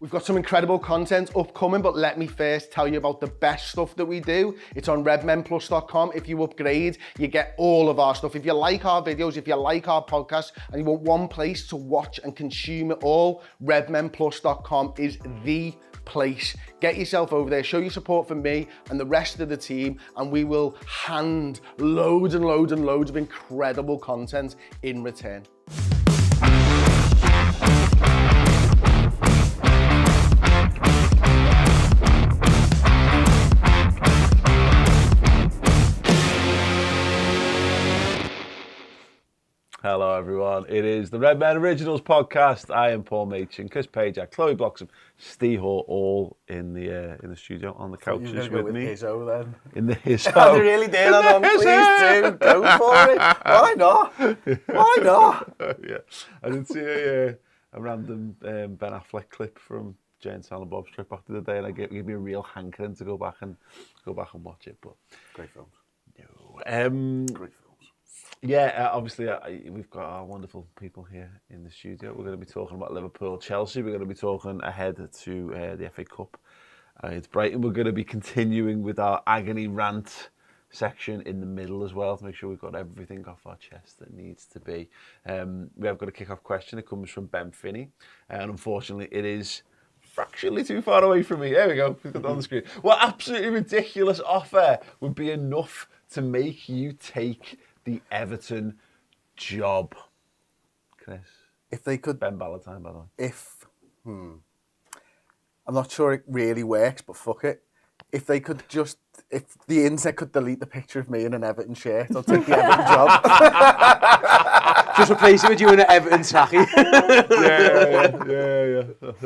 We've got some incredible content upcoming, but let me first tell you about the best stuff that we do. It's on redmenplus.com. If you upgrade, you get all of our stuff. If you like our videos, if you like our podcast, and you want one place to watch and consume it all, redmenplus.com is the place. Get yourself over there, show your support for me and the rest of the team, and we will hand loads and loads and loads of incredible content in return. Hello everyone, it is the Redmen Originals podcast. I am Paul Machin, Chris Pajak, Chloe Bloxham, Ste Hall, all in the studio on the couches with me. Hizzo, then. In the Hizzo. I really did. Please do. Go for it. Why not? Why not? Yeah, I did see a random Ben Affleck clip from Jay and Silent Bob's trip back to the day, and it gave me a real hankering to go back and watch it. But great films. No. Great films. Yeah, obviously we've got our wonderful people here in the studio. We're going to be talking about Liverpool, Chelsea. We're going to be talking ahead to the FA Cup. It's Brighton. We're going to be continuing with our agony rant section in the middle as well to make sure we've got everything off our chest that needs to be. We have got a kick-off question. It comes from Ben Finney, and unfortunately it is fractionally too far away from me. There we go. We've got it on the screen. What absolutely ridiculous offer would be enough to make you take the Everton job? Chris? If they could... Ben Ballantyne, by the way. I'm not sure it really works, but fuck it. If they could just... If the internet could delete the picture of me in an Everton shirt, I'll take the Everton job. Just replace it with you in an Everton tacky. Yeah,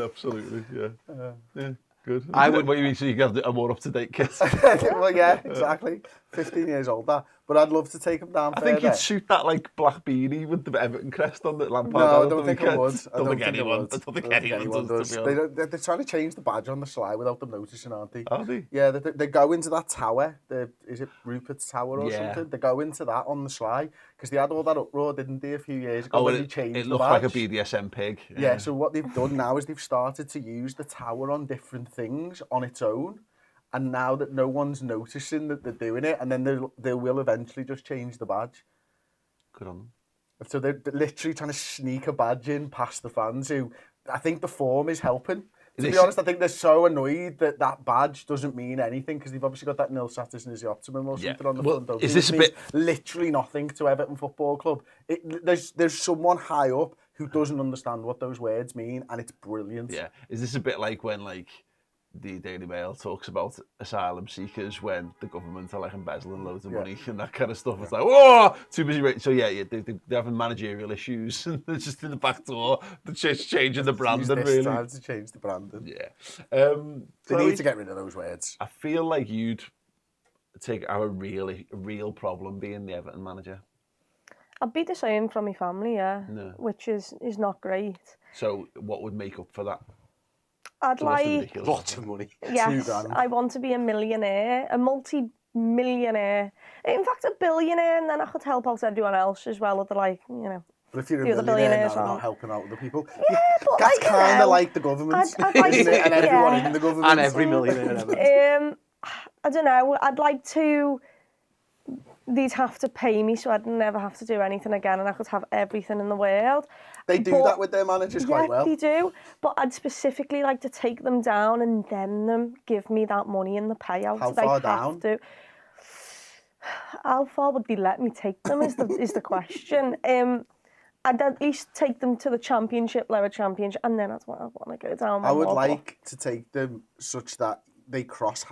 absolutely, yeah. Good. I would. What you mean, so you have a more up-to-date kit? Well, yeah, exactly. 15 years older. But I'd love to take him down further. I think you'd suit that like black beanie with the Everton crest on that Lampard. No, I don't think I would. I don't think anyone does. They're trying to change the badge on the sly without them noticing, aren't they? Are they? Yeah, they go into that tower. Is it Rupert's Tower or something? They go into that on the sly because they had all that uproar, didn't they, a few years ago when they changed the badge. It looked like a BDSM pig. Yeah, so what they've done now is they've started to use the tower on different things on its own. And now that no one's noticing that they're doing it, and then they will eventually just change the badge. Good on them. So they're literally trying to sneak a badge in past the fans who, I think the form is helping. To be honest, I think they're so annoyed that that badge doesn't mean anything because they've obviously got that nil satis nisi optimum or something on the front. Is this a bit... literally nothing to Everton Football Club. There's someone high up who doesn't understand what those words mean, and it's brilliant. Yeah. Is this a bit like when the Daily Mail talks about asylum seekers when the government are embezzling loads of money and that kind of stuff? It's like, whoa, too busy. So they're having managerial issues and they're just in the back door. They're just changing the branding, really. It's time to change the branding. Yeah. They need to get rid of those words. I feel like you'd take our real problem being the Everton manager. I'd be the same from my family, which is not great. So what would make up for that? I'd like lots of money. Yes, I want to be a millionaire, a multi-millionaire. In fact, a billionaire, and then I could help out everyone else as well. They're But if you're a millionaire, you're not helping out other people. Yeah, but that's kind of like the government, isn't it? And everyone in the government. And every millionaire ever. I don't know. I'd like to... They'd have to pay me so I'd never have to do anything again and I could have everything in the world. They do that with their managers quite well. Yeah, they do. But I'd specifically like to take them down and then them give me that money in the payout. How far down? How far would they let me take them is the question. I'd at least take them to the championship, lower championship, and then I'd want to go down. I would like to take them such that they cross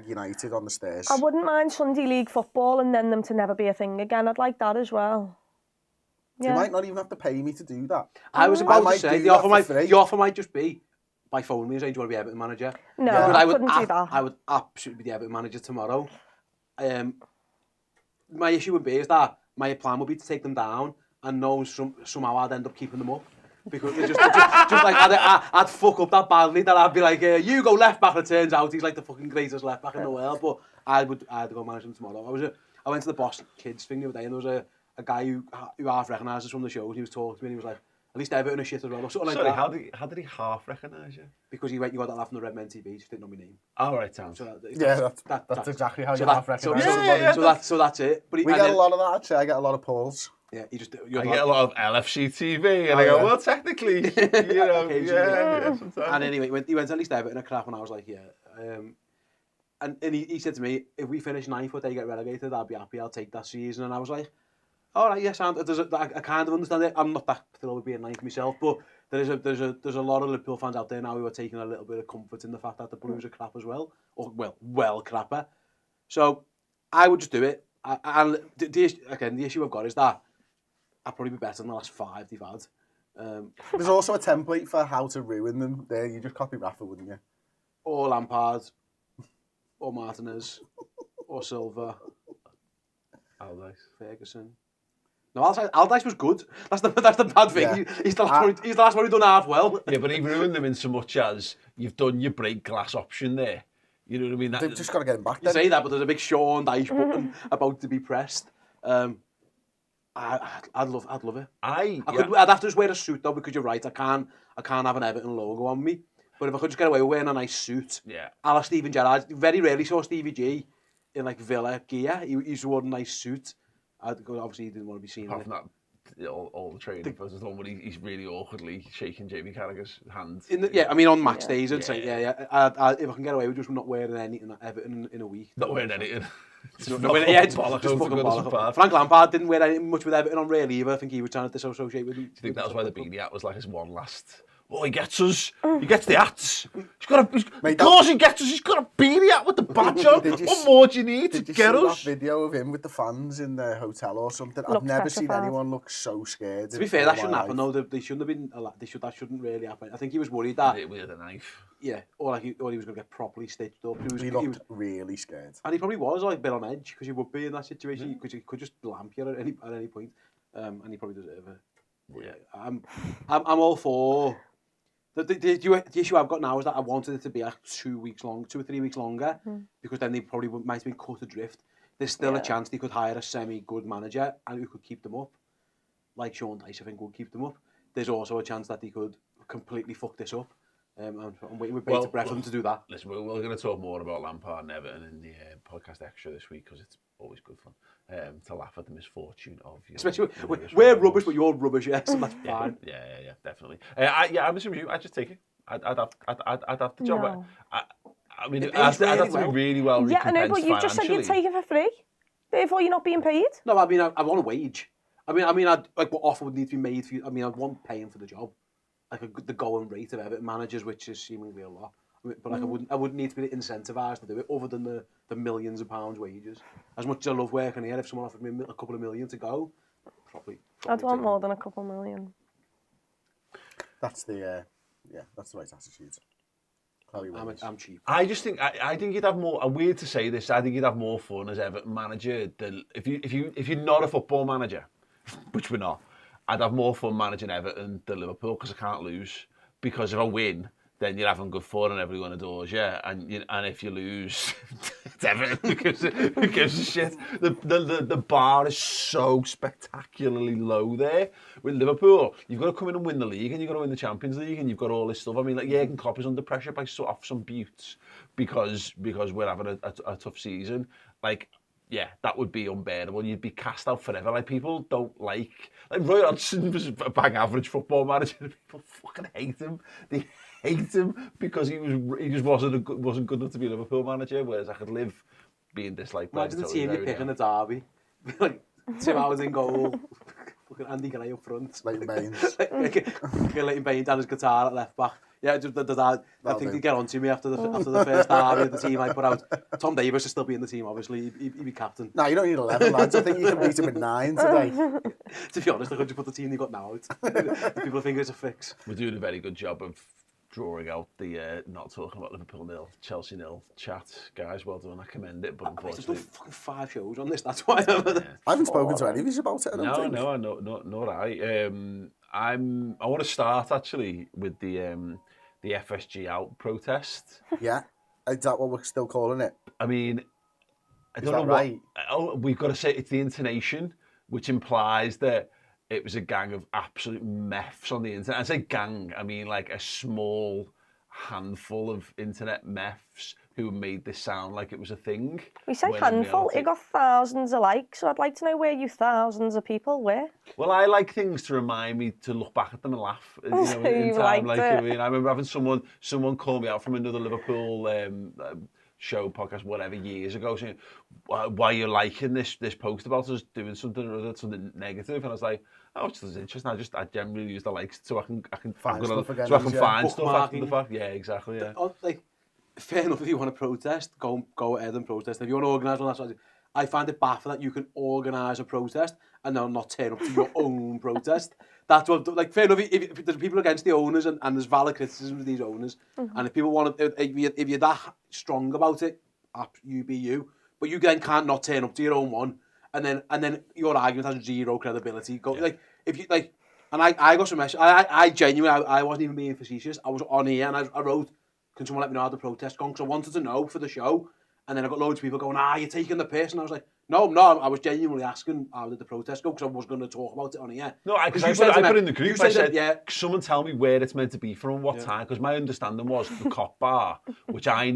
#United on the stairs. I wouldn't mind Sunday League football and then them to never be a thing again. I'd like that as well. Yeah. You might not even have to pay me to do that. I was about to say, the offer might just be, by phone me and saying, do you want to be Everton manager? No, I couldn't do that. I would absolutely be the Everton manager tomorrow. My issue would be is that my plan would be to take them down and know somehow I'd end up keeping them up. Because just like I'd fuck up that badly that I'd be like, you go left back, and it turns out he's like the fucking greatest left back in the world. But I'd go manage him tomorrow. I went to the Boss Kids thing the other day, and there was a guy who half recognised us from the shows. He was talking to me, and he was like, At least Everton are shit as well, or something Sorry, like that. how did he half recognise you? Because you got that laugh on the Redmen TV, just didn't know my name. All right, Tom. So That's exactly how so you that- half so- recognise somebody. so that's it. But We get a lot of that, actually. I get a lot of Pauls. Yeah, I get a lot of LFC TV, and Oh, I go, yeah. well, technically, you know, yeah, sometimes. And anyway, he went to at least Everton a crap, and I was like, yeah. And he said to me, if we finish 9th or they get relegated, I'll be happy. I'll take that season. And I was like, all right, yes, I kind of understand it. I'm not that thrilled with being 9th myself, but there's a lot of Liverpool fans out there now who are taking a little bit of comfort in the fact that the Blues are crap as well, or well crapper. So I would just do it. And the issue I've got is that I'd probably be better than the last 5 they've had. There's also a template for how to ruin them. There, you just copy Rafa, wouldn't you? Or Lampard, or Martinez, or Silva, Aldice. Ferguson. No, Aldice was good. That's the bad thing. Yeah. He's the last one who done half well. Yeah, but he ruined them in so much as you've done your break glass option there. You know what I mean? They've just got to get him back You then. say that, but there's a big Sean Dyche button about to be pressed. I'd love it. I'd have to just wear a suit though, because you're right. I can't have an Everton logo on me. But if I could just get away with wearing a nice suit, Yeah. a la Steven Gerrard. Very rarely saw Stevie G in like Villa gear. He's worn a nice suit. Obviously, he didn't want to be seen. Apart from that, all the training photos, the one where he's really awkwardly shaking Jamie Carragher's hand. On match days and say, if I can get away with just not wearing anything at Everton in a week. Not wearing anything. Just fucking bollocks. Frank Lampard didn't wear much with Everton on really either. I think he was trying to disassociate with. Do you think that was why the beanie hat was like his one last? Oh, he gets us. He gets the hats. Of course he gets us. He's got a beanie hat with the badge on. What more do you need to get us? That video of him with the fans in the hotel or something? I've never seen anyone look so scared. To be fair, that shouldn't happen though. They shouldn't have been. That shouldn't really happen. I think he was worried that with a knife. Yeah, or he was going to get properly stitched up. He looked really scared, and he probably was like a bit on edge because he would be in that situation because he could just lamp you at any point, and he probably deserved it. Yeah, I'm all for. The issue I've got now is that I wanted it to be like 2 or 3 weeks longer because then they probably might have been cut adrift. There's still a chance they could hire a semi-good manager and who could keep them up. Like Sean Dyche, I think, would keep them up. There's also a chance that they could completely fuck this up. I'm waiting with bated breath for them to do that. Listen, we're going to talk more about Lampard and Everton in the podcast extra this week because it's always good fun to laugh at the misfortune of you. Especially we're rubbish, but you're rubbish, yes, and that's fine. Yeah, definitely. I'm the same as you. I'd just take it. I'd have the job. No. I mean, I'd have to be really well recompensed I know, but you just said you'd take it for free. Therefore, you're not being paid. No, I mean, I want a wage. I mean, like what offer would need to be made for you? I mean, I'd want paying for the job, like the going rate of Everton managers, which is seemingly a lot. I mean, but like, I wouldn't need to be incentivised to do it, other than the millions of pounds wages. As much as I love working here, if someone offered me a couple of million to go, probably I'd want more than a couple million. That's the that's the right attitude. I'm cheap. I just think I think you'd have more. Weird to say this. I think you'd have more fun as Everton manager than if you're not a football manager, which we're not. I'd have more fun managing Everton than Liverpool because I can't lose. Because if I win, then you're having good fun and everyone adores you. And if you lose, it's Everton. Who gives a shit? The bar is so spectacularly low there. With Liverpool, you've got to come in and win the league, and you've got to win the Champions League, and you've got all this stuff. I mean, like Jurgen Klopp is under pressure by off some buttes because we're having a tough season. Like, yeah, that would be unbearable. You'd be cast out forever. Like, people don't like Roy Hodgson was a bang average football manager. People fucking hate him. They hate him because he just wasn't good enough to be a Liverpool manager. Whereas I could live being disliked. Imagine the team you pick in the derby, like Tim Howard in goal, fucking Andy Gray up front, Leighton Baines, Leighton Baines down his guitar at left back. Yeah, I think they'd get on to me after the first derby of the team I put out. Tom Davis would still be in the team, obviously. He'd be captain. No, you don't need 11 lads. I think you can beat him with 9 today. To be honest, I could just put the team they got now out. People think it's a fix. We're doing a very good job of drawing out the not talking about Liverpool 0, Chelsea 0 chat. Guys, well done. I commend it, but unfortunately... I've done fucking 5 shows on this, that's why I haven't spoken to any of you about it, I don't think. No, nor I. I want to start, actually, with the FSG out protest. Yeah? Is that what we're still calling it? I mean, I don't know right? We've got to say it's the intonation, which implies that it was a gang of absolute meths on the internet. I say gang, I mean like a small handful of internet meths who made this sound like it was a thing. We say when in handful, reality- it got thousands of likes, so I'd like to know where you thousands of people were. Well, I like things to remind me to look back at them and laugh. You know, So in you time, liked I it. mean, I remember having someone call me out from another Liverpool show, podcast, whatever, years ago, saying, "Why are you liking this post about us doing something or other, something negative?" And I was like, "Oh, it's just interesting. I generally use the likes so I can Find stuff again, so I can yeah. find stuff after the Bookmarking. fact." Yeah, exactly. Yeah. Like, fair enough if you want to protest, go ahead and protest. If you want to organise one, that's what I find it baffling that you can organise a protest and then not turn up to your own protest. That's what, like, fair enough if there's people against the owners and there's valid criticism of these owners, and if people want to, if you're that strong about it, you be you. But you then can't not turn up to your own one, and then your argument has zero credibility. Like, if you like, and I got some message. I genuinely, I wasn't even being facetious. I was on here and I wrote, "Can someone let me know how the protest gone?" Because I wanted to know for the show. And then I got loads of people going, you're taking the piss. And I was like, no, I was genuinely asking how did the protest go, because I was going to talk about it on here. No, because you I put in the group, I said, yeah. someone tell me where it's meant to be from and what time, because my understanding was the cop bar, which I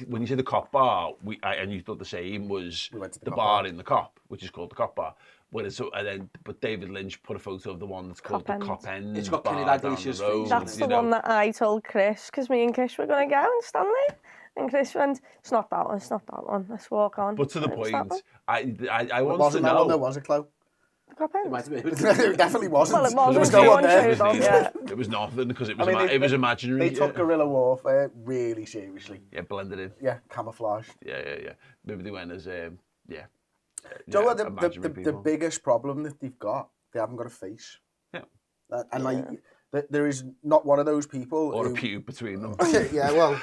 when you say the cop bar, and you thought the same, was We went to the the bar cop in the cop, which is called the cop bar. But David Lynch put a photo of the one that's called Cop the End. Cop End. It's got Kenny bar down Dalglish's the road, face. That's you the know. one that I told Chris, because me and Chris were going to go and stand there. And Chris went, it's not that one, let's walk on. But to the And it was that point, one. I It want to wasn't that one, know. though, was it, Chloe? The Cop End. It might have been. It definitely wasn't. Well, it There was wasn't. no one Everyone there. showed up, yeah. It was nothing because it was, I mean, it was imaginary. They took guerrilla warfare really seriously. Yeah, blended in. Yeah, camouflage. Yeah. Maybe they went as, Do you know what imaginary the people. biggest problem that they've got? They haven't got a face. Yeah. And like, there is not one of those people Or who... a pube between them. Yeah, well,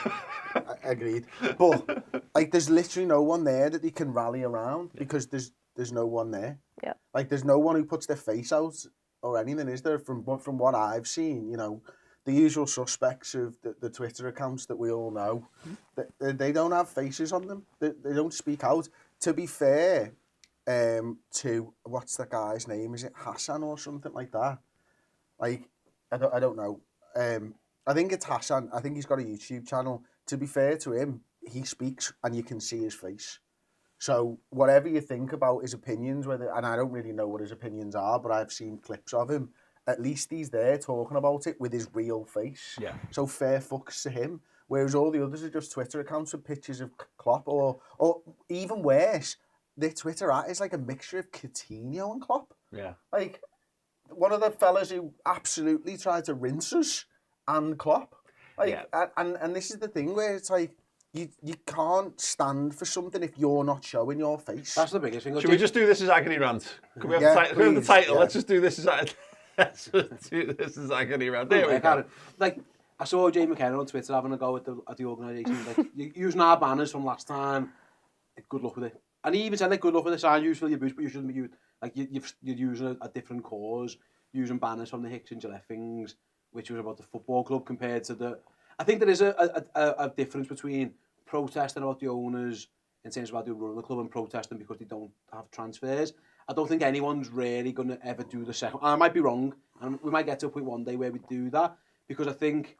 agreed. But like, there's literally no one there that they can rally around because there's no one there. Yeah. Like, there's no one who puts their face out or anything, is there? From what I've seen, you know, the usual suspects of the Twitter accounts that we all know, they don't have faces on them. They don't speak out. To be fair, to what's the guy's name? Is it Hassan or something like that? Like, I don't know. I think it's Hassan. I think he's got a YouTube channel. To be fair to him, he speaks and you can see his face. So whatever you think about his opinions, and I don't really know what his opinions are, but I've seen clips of him. At least he's there talking about it with his real face. Yeah. So fair fucks to him. Whereas all the others are just Twitter accounts with pictures of Klopp, or even worse, their Twitter is like a mixture of Coutinho and Klopp. Yeah. Like, one of the fellas who absolutely tried to rinse us and Klopp. Like, Yeah. and this is the thing where it's like, you can't stand for something if you're not showing your face. That's the biggest thing. Should we just do this as agony rant? Could we have, Yeah, we have the please, title? yeah. Let's just do this as agony rant. There we go. Like, I saw Jay McKenna on Twitter having a go at the organisation. Like, using our banners from last time. Good luck with it. And he even said, like, good luck with it. Sign use for your boots, but you shouldn't be using, like, you're using a different cause, using banners from the Hicks and Gillette things, which was about the football club compared to the. I think there is a difference between protesting about the owners in terms of how they run the club and protesting because they don't have transfers. I don't think anyone's really going to ever do the second. I might be wrong, and we might get to a point one day where we do that, because I think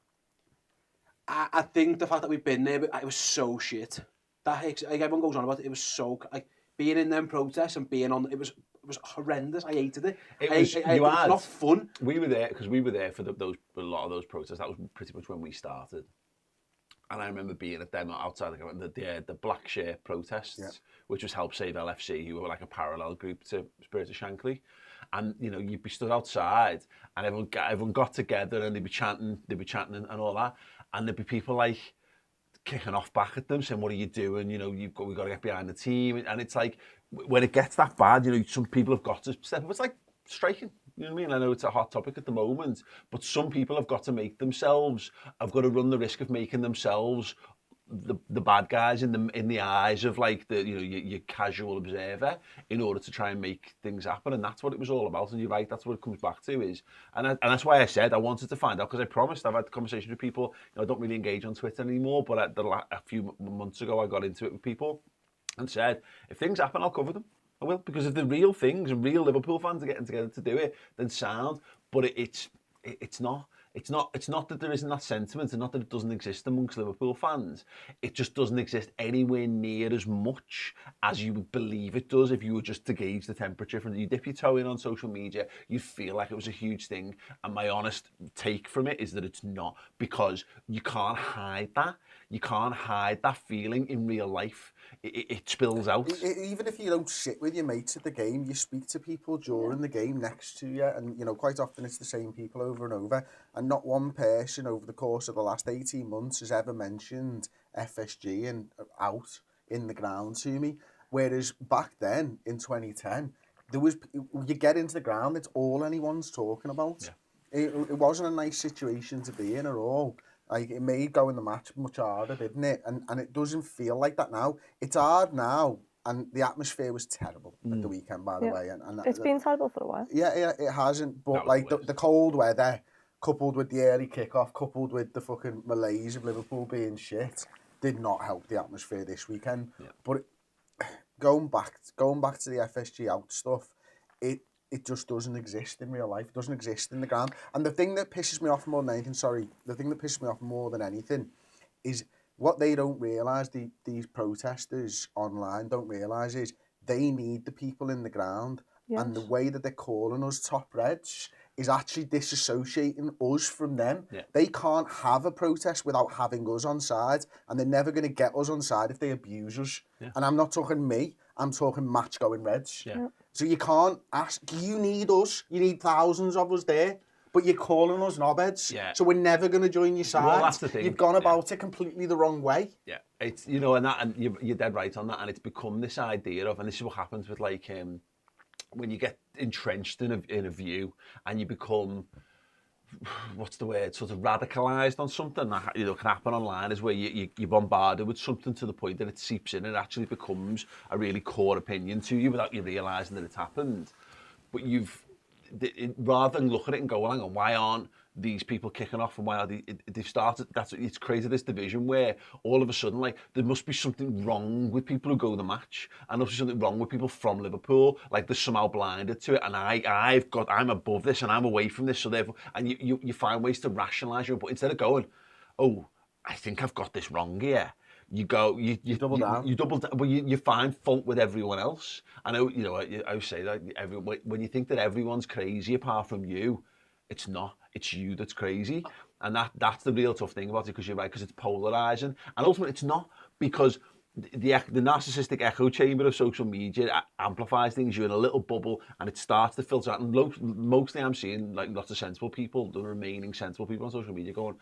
the fact that we've been there, it was so shit. That Hicks, like, everyone goes on about it. It was so, like, being in them protests and being on. It was horrendous. I hated it. It was not fun. We were there because we were there for a lot of those protests. That was pretty much when we started. And I remember being at them outside the black shirt protests, which was Help Save LFC, who were like a parallel group to Spirit of Shankly. And, you know, you'd be stood outside and everyone got together and they'd be chanting and all that. And there'd be people like kicking off back at them, saying, "What are you doing? You know, we've got to get behind the team." And it's like, when it gets that bad, you know, some people have got to step up. It's like striking. You know what I mean? I know it's a hot topic at the moment, but some people have got to run the risk of making themselves the bad guys in the eyes of, like, the, you know, your casual observer, in order to try and make things happen. And that's what it was all about. And you're right, that's what it comes back to is, and that's why I said I wanted to find out, because I promised. I've had conversations with people. You know, I don't really engage on Twitter anymore, but a few months ago I got into it with people and said, if things happen, I'll cover them. I will, because if the real things and real Liverpool fans are getting together to do it, then sound. But it's not. It's not that there isn't that sentiment, and not that it doesn't exist amongst Liverpool fans. It just doesn't exist anywhere near as much as you would believe it does if you were just to gauge the temperature. From you dip your toe in on social media, you'd feel like it was a huge thing. And my honest take from it is that it's not, because you can't hide that. You can't hide that feeling in real life. It spills out. Even if you don't sit with your mates at the game, you speak to people during the game next to you, and you know, quite often it's the same people over and over, and not one person over the course of the last 18 months has ever mentioned FSG and out in the ground to me. Whereas back then in 2010, there was, you get into the ground, it's all anyone's talking about. Yeah. It wasn't a nice situation to be in at all. Like, it made going the match much harder, didn't it? And it doesn't feel like that now. It's hard now, and the atmosphere was terrible at the weekend, by the way. And it's been terrible for a while. Yeah, it hasn't. But like the cold weather, coupled with the early kickoff, coupled with the fucking malaise of Liverpool being shit, did not help the atmosphere this weekend. Yeah. But going back to the FSG out stuff, it just doesn't exist in real life. It doesn't exist in the ground. And the thing that pisses me off more than anything, is what they don't realise, these protesters online don't realise, is they need the people in the ground. Yes. And the way that they're calling us top reds is actually disassociating us from them. Yeah. They can't have a protest without having us on side, and they're never going to get us on side if they abuse us. Yeah. And I'm not talking me, I'm talking match-going Reds. Yeah. Yeah. So you can't ask, you need us, you need thousands of us there, but you're calling us knobheads, so we're never going to join your side. Well, that's the thing. You've gone about it completely the wrong way. Yeah, it's, you know, and you're dead right on that, and it's become this idea of, and this is what happens with, like, when you get entrenched in a view, and you become, what's the word, sort of radicalised on something that, you know, can happen online, is where you're bombarded with something to the point that it seeps in and it actually becomes a really core opinion to you without you realising that it's happened. But rather than look at it and go, hang on, why aren't these people kicking off, and why are they've started, it's created this division where all of a sudden, like, there must be something wrong with people who go to the match, and there's something wrong with people from Liverpool, like they're somehow blinded to it, and I'm above this and I'm away from this, so therefore, and you find ways to rationalise your, but instead of going, oh, I think I've got this wrong here, you double down. You double down, but you find fault with everyone else. I know, you know, I say that when you think that everyone's crazy apart from you, it's not. It's you that's crazy. And that's the real tough thing about it, because you're right, because it's polarising. And ultimately, it's not, because the narcissistic echo chamber of social media amplifies things. You're in a little bubble, and it starts to filter out. And mostly I'm seeing, like, lots of sensible people, the remaining sensible people on social media, going,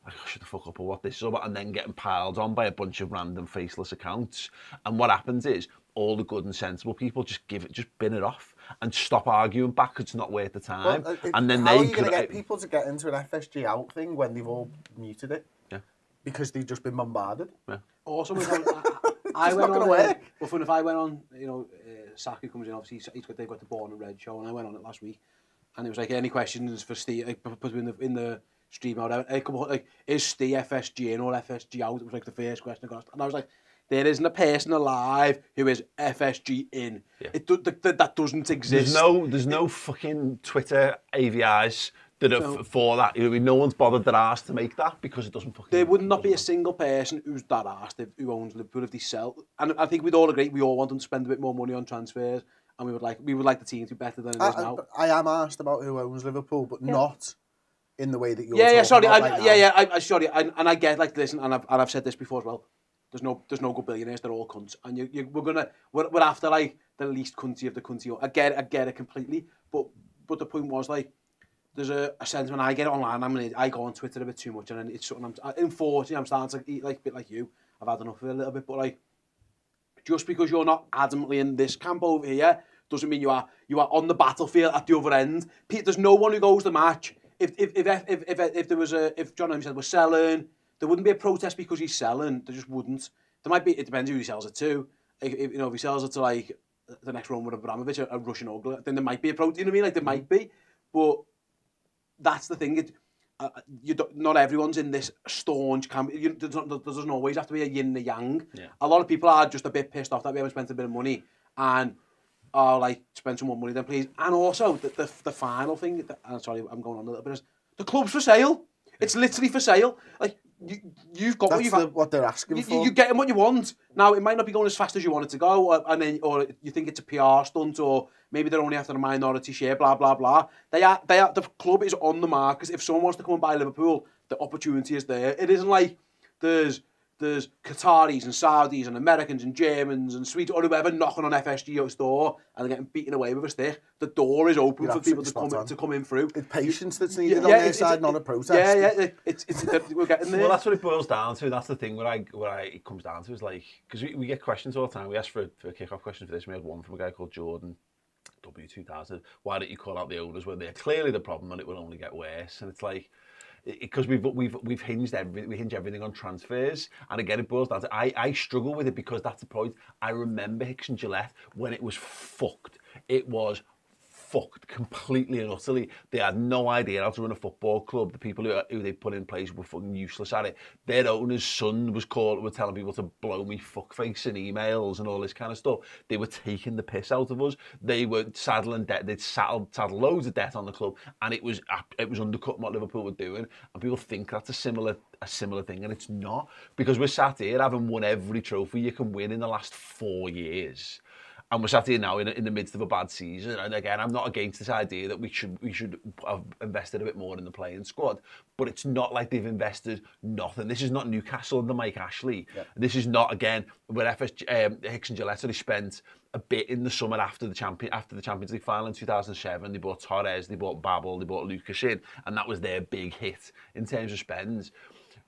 I shut the fuck up or what this is about, and then getting piled on by a bunch of random faceless accounts. And what happens is, all the good and sensible people just bin it off and stop arguing back. It's not worth the time. Well, and then how are you going to get people to get into an FSG out thing when they've all muted it? Yeah. Because they've just been bombarded. Yeah. Also, it's not going to work. Well, if I went on, you know, Saki comes in, obviously they've got the Born and Red show, and I went on it last week, and it was like, any questions for Ste, like, put in the stream out, like, is Ste FSG in or FSG out? It was like the first question I got, and I was like, there isn't a person alive who is FSG in. Yeah. That doesn't exist. There's no fucking Twitter AVIs that are for that. You know, no one's bothered their arse to make that, because it doesn't fucking... There would not be a single person who's that arsed who owns Liverpool if they sell. And I think we'd all agree, we all want them to spend a bit more money on transfers, and we would like the team to be better than it is now. I am arsed about who owns Liverpool, but not in the way that you're talking about right now. Sorry, and I get, like, listen, and I've said this before as well. There's no good billionaires. They're all cunts, and we're after, like, the least cunty of the cunty. I get it completely, but the point was, like, there's a sense when I get it online, I go on Twitter a bit too much, and it's something in 40. I'm starting to eat, like, a bit like you. I've had enough of it a little bit, but, like, just because you're not adamantly in this camp over here doesn't mean you are on the battlefield at the other end. There's no one who goes to the match. If John Henry said we're selling, there wouldn't be a protest because he's selling. There just wouldn't. There might be. It depends who he sells it to. If he sells it to, like, the next Roman Abramovich, a Russian ogre, then there might be a protest. You know what I mean? Like, there might be, but that's the thing. Not everyone's in this staunch camp. There doesn't always have to be a yin and a yang. Yeah. A lot of people are just a bit pissed off that we haven't spent a bit of money, and oh, like, spend some more money then, please. And also, the final thing, I'm sorry, I'm going on a little bit, is the club's for sale. It's literally for sale. Like, you've got what they're asking for. You're getting what you want. Now, it might not be going as fast as you want it to go, or you think it's a PR stunt, or maybe they're only after a minority share, blah, blah, blah. The club is on the market. If someone wants to come and buy Liverpool, the opportunity is there. It isn't like there's Qataris and Saudis and Americans and Germans and Swedes or whoever knocking on FSG's door and they're getting beaten away with a stick. The door is open for people to come in through. It's patience that's needed on their side, not a protest. Yeah. We're getting there. Well, that's what it boils down to. That's the thing where it comes down to is like, because we get questions all the time. We asked for a kick-off question for this. We had one from a guy called Jordan, W2000. Why don't you call out the owners when they're clearly the problem and it will only get worse? And it's like, because we've hinged everything, we hinge everything on transfers, and again it boils down to I struggle with it because that's the point. I remember Hicks and Gillette when it was fucked. It was fucked completely and utterly. They had no idea how to run a football club. The people who they put in place were fucking useless at it. Their owner's son was telling people to blow me fuckface in emails and all this kind of stuff. They were taking the piss out of us. They were saddling debt. They'd saddled loads of debt on the club, and it was undercutting what Liverpool were doing. And people think that's a similar thing, and it's not, because we're sat here having won every trophy you can win in the last 4 years. And we're sat here now in the midst of a bad season. And again, I'm not against this idea that we should have invested a bit more in the playing squad. But it's not like they've invested nothing. This is not Newcastle under Mike Ashley. Yeah. This is not, again, where Hicks and Gillette only spent a bit in the summer after the Champions League final in 2007. They bought Torres, they bought Babel, they bought Lucas in. And that was their big hit in terms of spends.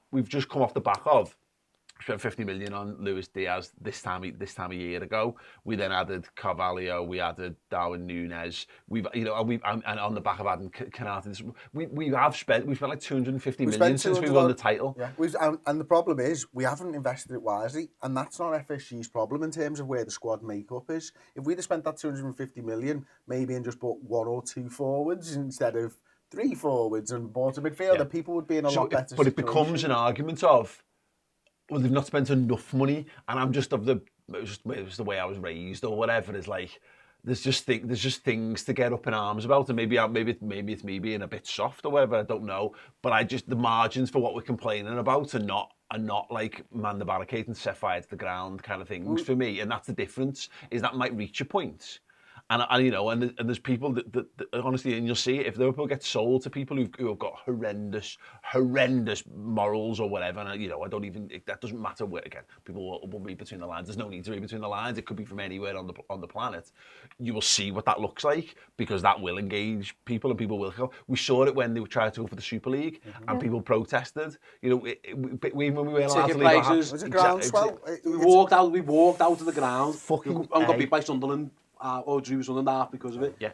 We've just come off the back of spent 50 million on Luis Diaz this time a year ago. We then added Carvalho, we added Darwin Núñez. And on the back of adding Canate, we've spent like 250 million since we won the title. Yeah, and the problem is we haven't invested it wisely, and that's not FSG's problem in terms of where the squad makeup is. If we'd have spent that 250 million, maybe and just bought 1 or 2 forwards instead of 3 forwards and bought a midfielder, people would be in a lot better situation. But it becomes an argument of, well, they've not spent enough money, and I'm just it was the way I was raised or whatever. It's like there's just things to get up in arms about, and maybe it's me being a bit soft or whatever. I don't know, but the margins for what we're complaining about are not like man the barricade and set fire to the ground kind of things for me, and that's the difference. Is that might reach a point. And there's people that honestly, and you'll see it, if Liverpool gets sold to people who have got horrendous morals or whatever, and that doesn't matter where, again, people will read between the lines. There's no need to read between the lines. It could be from anywhere on the planet. You will see what that looks like, because that will engage people and people will come. We saw it when they tried to go for the Super League and people protested. When we were allowed to leave was it groundswell? We walked out of the ground fucking and got beat by Sunderland. Or drew Sunderland because of it. Yeah.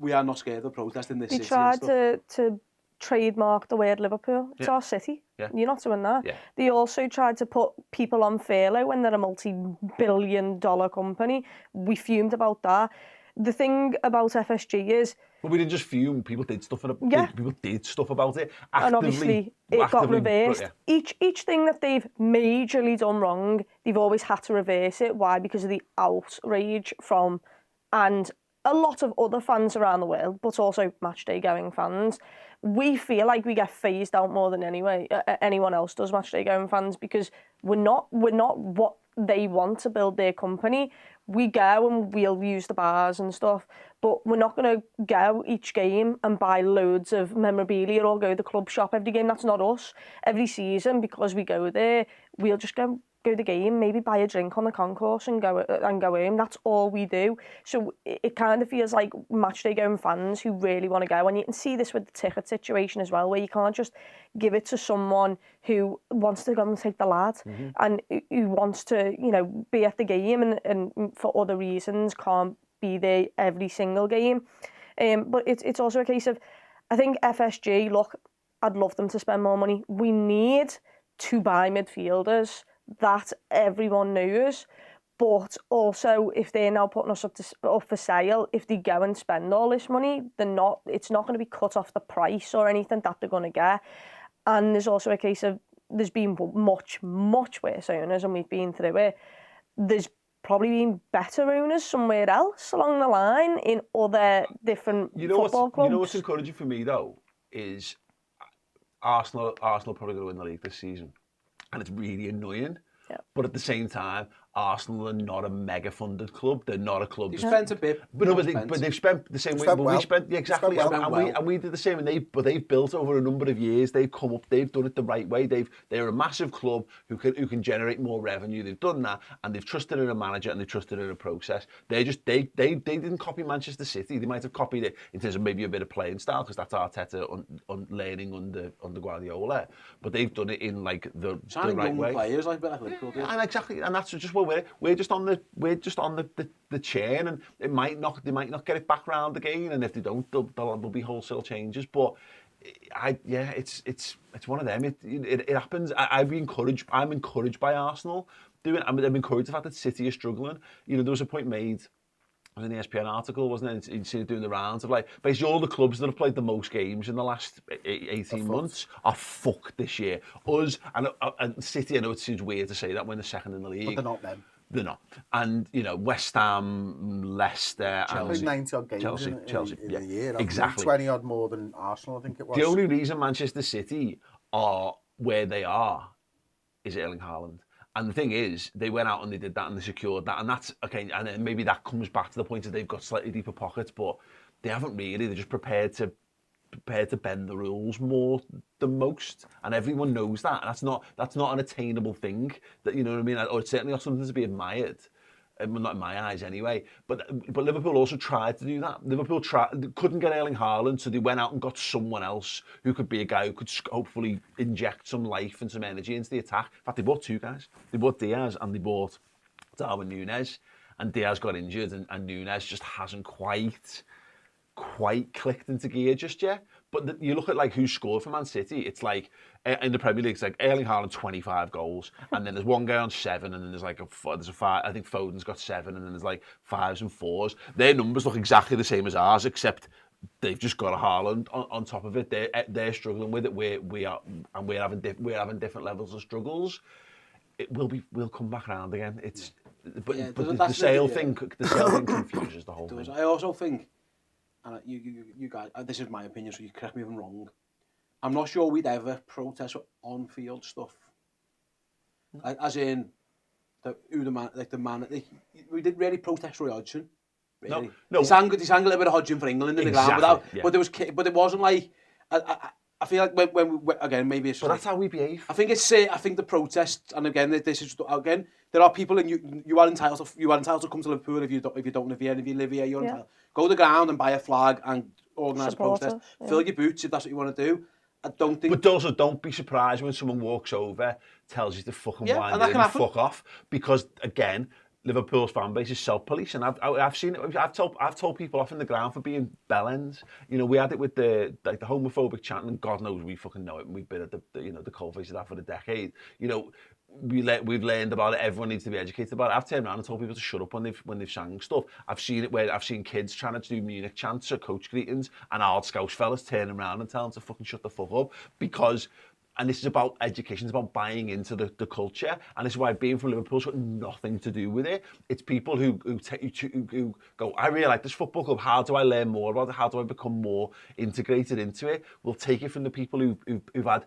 We are not scared of protest in this city. They tried to trademark the word Liverpool. It's our city. Yeah. You're not doing that. Yeah. They also tried to put people on furlough when they're a multi-billion-dollar company. We fumed about that. The thing about FSG is... But we didn't just fume. People did stuff about it. Actively, and obviously, it got reversed. Each thing that they've majorly done wrong, they've always had to reverse it. Why? Because of the outrage from, and a lot of other fans around the world, but also matchday going fans. We feel like we get phased out more than anyone else does, matchday going fans, because we're not what they want to build their company. We go and we'll use the bars and stuff, but we're not going to go each game and buy loads of memorabilia or go to the club shop every game. That's not us. Every season, because we go there, we'll just go to the game, maybe buy a drink on the concourse and go home. That's all we do. So it kind of feels like matchday going fans who really want to go, and you can see this with the ticket situation as well, where you can't just give it to someone who wants to go and take the lad and who wants to, be at the game and for other reasons can't be there every single game. But it's also a case of, I think FSG, look, I'd love them to spend more money. We need to buy midfielders that everyone knows, but also if they're now putting us up for sale, if they go and spend all this money, it's not going to be cut off the price or anything that they're going to get. And there's also a case of there's been much worse owners, and we've been through it. There's probably been better owners somewhere else along the line in other different football clubs. You know what's encouraging for me though is Arsenal probably going to win the league this season, and it's really annoying. Yeah. But at the same time, Arsenal are not a mega funded club. They're not a club. They've spent a bit. But they've spent the same way. But we spent exactly, and we did the same. And they've built over a number of years. They've come up. They've done it the right way. They're a massive club who can generate more revenue. They've done that, and they've trusted in a manager and they've trusted in a process. They didn't copy Manchester City. They might have copied it in terms of maybe a bit of playing style because that's Arteta on learning under Guardiola. But they've done it in like the right way. Players like Liverpool. And exactly, and that's just what we're just on the chain, and they might not get it back round again, and if they don't, there'll be wholesale changes. But it's one of them. It happens. I'm encouraged by Arsenal doing. I'm encouraged the fact that City are struggling. You know, there was a point made in the ESPN article, wasn't it? You see it doing the rounds of like basically all the clubs that have played the most games in the last 18 months are fucked this year. Us and City, I know it seems weird to say that when they're second in the league. But they're not them. They're not. And, you know, West Ham, Leicester, Chelsea. 90 odd games Chelsea, in a year. Exactly. 20 odd more than Arsenal, I think it was. The only reason Manchester City are where they are is Erling Haaland. And the thing is, they went out and they did that and they secured that. And that's, okay, and then maybe that comes back to the point that they've got slightly deeper pockets, but they haven't really. They're just prepared to bend the rules more than most. And everyone knows that. And that's not an attainable thing, that, you know what I mean? Or it's certainly not something to be admired. Well, not in my eyes anyway. But Liverpool also tried to do that. Liverpool couldn't get Erling Haaland, so they went out and got someone else who could be a guy who could hopefully inject some life and some energy into the attack. In fact, they bought two guys. They bought Diaz and they bought Darwin Núñez. And Diaz got injured, and Núñez just hasn't quite clicked into gear just yet. But you look at like who scored for Man City, it's like in the Premier League, it's like Erling Haaland 25 goals, and then there's one guy on 7, and then there's a 5. I think Foden's got 7, and then there's like 5s and 4s. Their numbers look exactly the same as ours, except they've just got a Haaland on top of it. They're struggling with it. We're having different levels of struggles. We'll come back around again. But the sale thing confuses the whole thing. I also think, and you guys, this is my opinion, so you correct me if I'm wrong. I'm not sure we'd ever protest on-field stuff. Like, as in, we didn't really protest Roy Hodgson. Really. No. He sang a little bit of Hodgson for England in the ground, but it wasn't like. I feel like when again, maybe it's. But that's how we behave. I think the protest, and again, there are people, and you are entitled to come to Liverpool if you don't live here, and if you live here, you're entitled. Go to the ground and buy a flag and organise a protest. Fill your boots if that's what you want to do. I don't think. But also, don't be surprised when someone walks over, tells you to fucking wind it and fuck off, because again, Liverpool's fan base is self-police, and I've seen it. I've told people off in the ground for being bellends. You know, we had it with the homophobic chanting, and God knows we fucking know it. And we've been at the coalface of that for a decade. You know, we've learned about it. Everyone needs to be educated about it. I've turned around and told people to shut up when they've sang stuff. I've seen it where I've seen kids trying to do Munich chants or coach greetings, and old Scouse fellas turning around and telling them to fucking shut the fuck up, because. And this is about education, it's about buying into the culture. And this is why being from Liverpool's got nothing to do with it. It's people who go, I really like this football club, how do I learn more about it? How do I become more integrated into it? We'll take it from the people who've had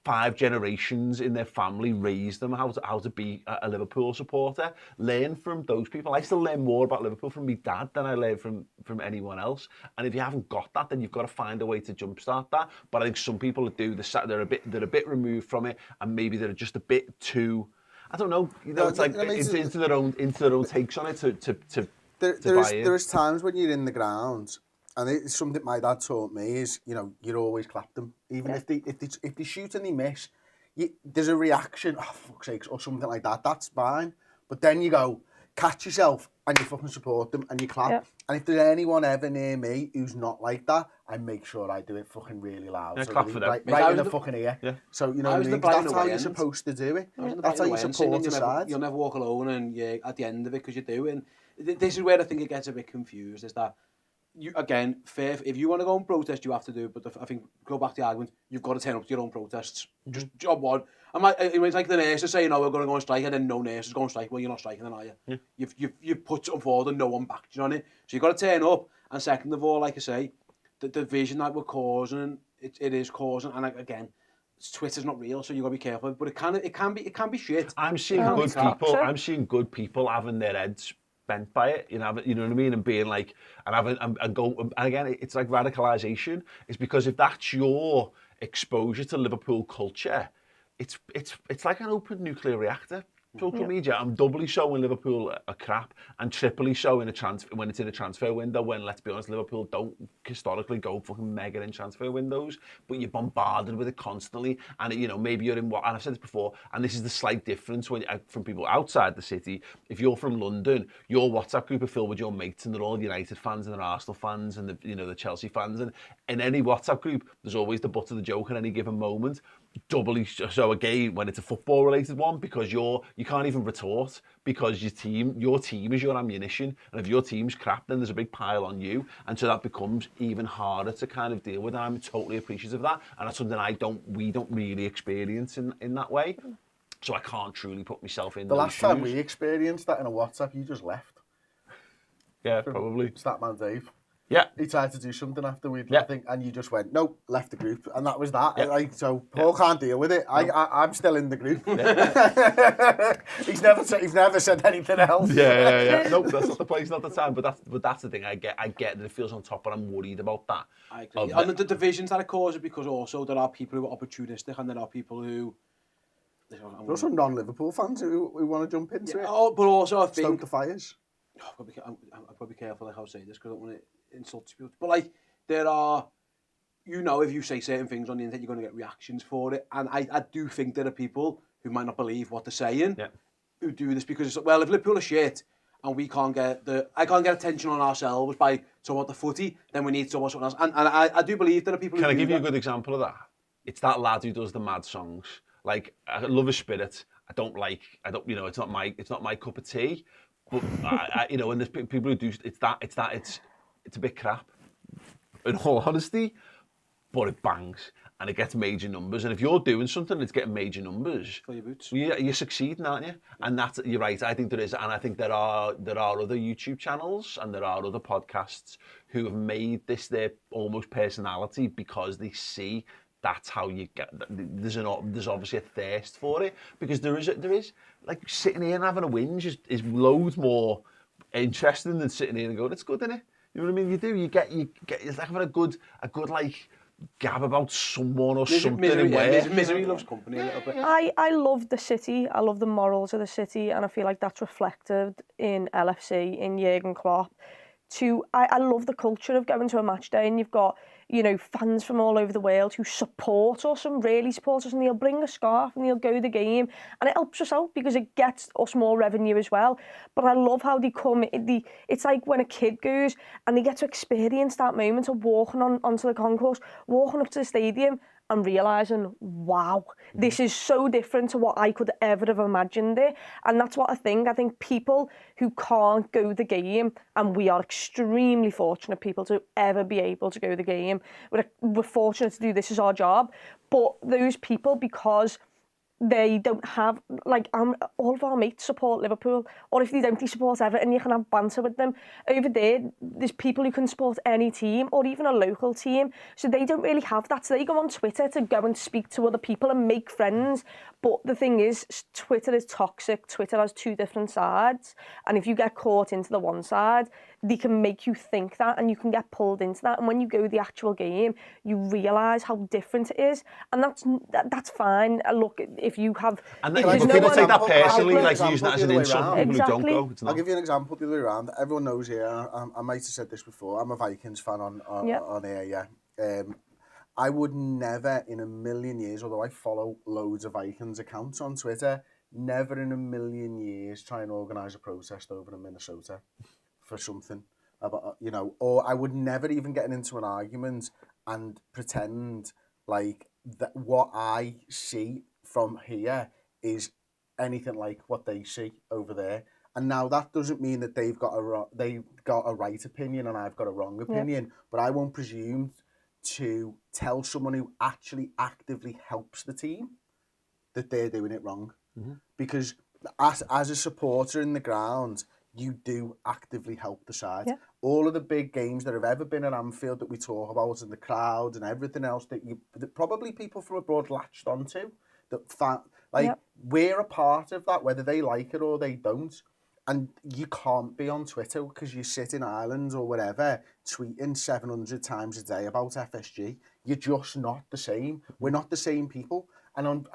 5 generations in their family raised them how to be a Liverpool supporter. Learn from those people. I still learn more about Liverpool from my dad than I learn from anyone else. And if you haven't got that, then you've got to find a way to jumpstart that. But I think some people do they're a bit removed from it, and maybe they're just a bit too. I don't know. You know, it's like into their own takes on it to there is times when you're in the ground. And it's something my dad taught me is, you know, you always clap them. Even if they shoot and they miss, there's a reaction, oh, fuck's sake, or something like that. That's fine. But then you go, catch yourself, and you fucking support them, and you clap. Yeah. And if there's anyone ever near me who's not like that, I make sure I do it fucking really loud. Yeah, so clap for them. Right in the fucking ear. Yeah. So, you know what I mean? That's how you're supposed to do it. That's how you support the side. You'll never walk alone, and you're at the end of it because you do it. And this is where I think it gets a bit confused, is that again, fair. If you want to go and protest, you have to do it. But I think, go back to the argument, you've got to turn up to your own protests. Just job one. It's like the nurses saying, "Oh, we're going to go on strike," and then no nurses go on strike. Well, you're not striking, then are you? Yeah. You've put something forward and no one back. Do you know what I mean? So you've got to turn up. And second of all, like I say, the division that we're causing, it is causing. And again, Twitter's not real, so you've got to be careful. But it can be shit. I'm seeing good people having their heads bent by it, you know what I mean, and being like, and again, it's like radicalization. It's because if that's your exposure to Liverpool culture, it's like an open nuclear reactor. Social media. I'm doubly showing Liverpool a crap and triply showing when it's in a transfer window, when, let's be honest, Liverpool don't historically go fucking mega in transfer windows, but you're bombarded with it constantly. And maybe you're in and I've said this before, and this is the slight difference from people outside the city. If you're from London, your WhatsApp group are filled with your mates, and they're all United fans and they're Arsenal fans and the Chelsea fans, and in any WhatsApp group there's always the butt of the joke at any given moment. Doubly so again when it's a football related one, because you can't even retort, because your team is your ammunition, and if your team's crap, then there's a big pile on you, and so that becomes even harder to kind of deal with. And I'm totally appreciative of that, and that's something we don't really experience in that way, so I can't truly put myself in the those last time shoes. we experienced that in a WhatsApp, you just left. Yeah, probably. Statman Dave. Yeah. He tried to do something after I think, and you just went, nope, left the group, and that was that. Yeah. So Paul can't deal with it. I'm still in the group. Yeah. He's never said anything else. Yeah. Nope, that's not the place, not the time. But that's the thing. I get that it feels on top, but I'm worried about that. I agree. And the divisions that it causes, because also there are people who are opportunistic, and there are people who. There's also non-Liverpool fans who want to jump into it. Oh, but also I think stoke the fires. I've got to be careful how I say this, because I don't want to insult people. But like, there are, if you say certain things on the internet, you're going to get reactions for it. And I do think there are people who might not believe what they're saying, who do this because it's, well, if Liverpool are shit and I can't get attention on ourselves by talking about the footy, then we need someone else. And I do believe there are people. Can I give you a good example of that? It's that lad who does the mad songs. Like, I love his spirit. It's not my cup of tea. But and there's people who do it's a bit crap, in all honesty, but it bangs and it gets major numbers. And if you're doing something that's getting major numbers, for your boots, you're succeeding, aren't you? And you're right. I think there is, and I think there are other YouTube channels and there are other podcasts who have made this their almost personality, because they see that's how you get. There's obviously a thirst for it, because there is like sitting here and having a whinge is loads more interesting than sitting here and going, it's good, isn't it? You know what I mean? You get it's like having a good like gab about someone or something. Misery loves company a little bit. I love the city. I love the morals of the city, and I feel like that's reflected in LFC, in Jurgen Klopp. I love the culture of going to a match day, and you've got fans from all over the world who support us and really support us, and they'll bring a scarf and they'll go to the game, and it helps us out because it gets us more revenue as well. But I love how they come. It's like when a kid goes and they get to experience that moment of walking onto the concourse, walking up to the stadium, and realising, wow, this is so different to what I could ever have imagined it. And that's what I think. I think people who can't go to the game, and we are extremely fortunate people to ever be able to go to the game. We're fortunate to do this as our job. But those people, because they don't have, like, all of our mates support Liverpool, or if they don't, they support Everton. You can have banter with them. Over there's people who can support any team, or even a local team, so they don't really have that. So they go on Twitter to go and speak to other people and make friends. But the thing is, Twitter is toxic. Twitter has two different sides, and if you get caught into the one side, they can make you think that, and you can get pulled into that. And when you go to the actual game, you realise how different it is, and that's fine. Look, if you have, and people take that personally, like using that as an insult. People Exactly. who don't go. I'll give you an example the other way around. Everyone knows here. I might have said this before. I'm a Vikings fan on air. Yeah. I would never in a million years, although I follow loads of Vikings accounts on Twitter, never in a million years try and organise a protest over in Minnesota for something about, or I would never even get into an argument and pretend like that what I see from here is anything like what they see over there. And now that doesn't mean that they've got a right opinion and I've got a wrong opinion, but I won't presume to tell someone who actually actively helps the team that they're doing it wrong. Because as a supporter in the ground, you do actively help the side. Yeah. All of the big games that have ever been at Anfield that we talk about, and the crowd and everything else that probably people from abroad latched onto, we're a part of that, whether they like it or they don't. And you can't be on Twitter because you sit in Ireland or whatever, tweeting 700 times a day about FSG. You're just not the same. We're not the same people. And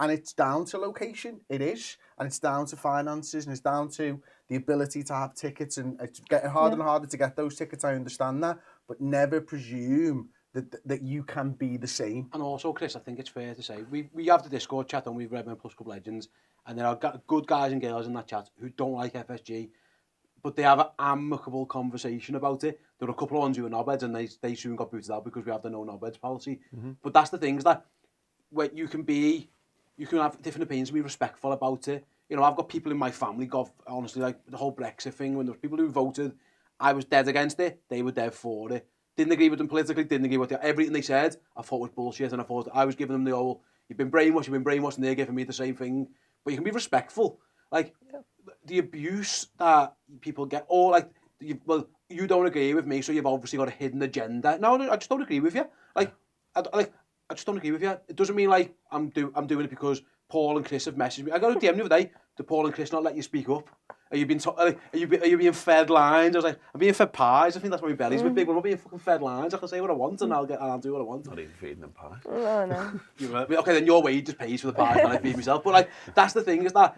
it's down to location. It is. And it's down to finances, and it's down to the ability to have tickets. And it's getting harder and harder to get those tickets. I understand that. But never presume that you can be the same. And also, Chris, I think it's fair to say, we have the Discord chat on with Redmen Plus Club Legends, and there are good guys and girls in that chat who don't like FSG, but they have an amicable conversation about it. There are a couple of ones who are knobheads, and they soon got booted out because we have the no knobheads policy. But that's the thing, is that where you can have different opinions and be respectful about it. You know, I've got people in my family, honestly, like the whole Brexit thing, when there were people who voted, I was dead against it, they were dead for it. Didn't agree with them politically, didn't agree with everything they said. I thought was bullshit, and I was giving them the old, you've been brainwashed, and they're giving me the same thing. But you can be respectful. Like, the abuse that people get, or like, you don't agree with me, so you've obviously got a hidden agenda. No, I just don't agree with you. I just don't agree with you. It doesn't mean like I'm doing it because Paul and Chris have messaged me. I got a DM the other day, to Paul and Chris not let you speak up. Are you being fed lines? I was like, I'm being fed pies. I think that's why my belly's a bit big. We're not being fucking fed lines. I can say what I want and I'll do what I want. Not even feeding them pies. Oh, no. Okay, then your wage just pays for the pies and I feed myself. But like, that's the thing, is that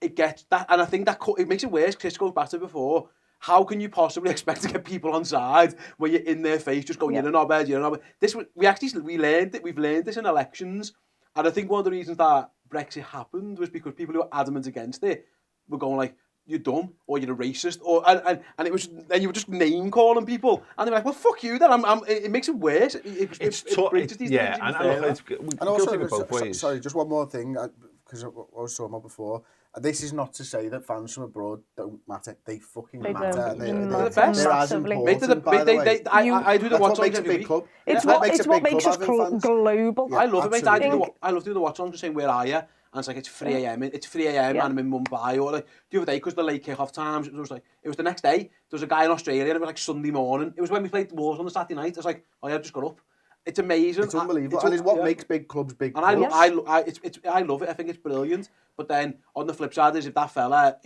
it gets that, and I think that it makes it worse. Chris goes back to before. How can you possibly expect to get people on side when you're in their face just going, you're a knobhead, you're a knobhead? We learned it. We've learned this in elections. And I think one of the reasons that Brexit happened was because people who were adamant against it were going like, you're dumb, or you're a racist, and it was, and you were just name calling people, and they're like, well, fuck you then. It makes it worse. It bridges these things. And also, sorry, just one more thing, because I was talking about before. This is not to say that fans from abroad don't matter. They fucking matter. And they're as important, by the way. I do the watch on every week. It's what makes us global. Yeah, I love it, mate. I love doing the watch on, just saying, where are you? And it's like, it's 3 a.m. It's 3 a.m. and I'm in Mumbai. Or like the other day, because the late kick-off times, it was the next day. There was a guy in Australia, and it was like Sunday morning. It was when we played Wolves on the Saturday night. I was like, oh yeah, I've just got up. It's amazing. It's unbelievable. And it's what makes big clubs big clubs. And I love it. I think it's brilliant. But then on the flip side is, if that fella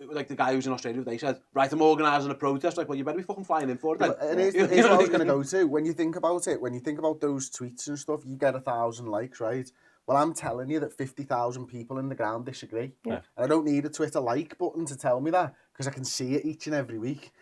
like the guy who's in Australia, they said, right, I'm organising a protest. Like, well, you better be fucking flying in for it then. And here's what I was going to go to. When you think about it, when you think about those tweets and stuff, you get 1,000 likes, right? Well, I'm telling you that 50,000 people in the ground disagree. Yeah. And I don't need a Twitter like button to tell me that, because I can see it each and every week.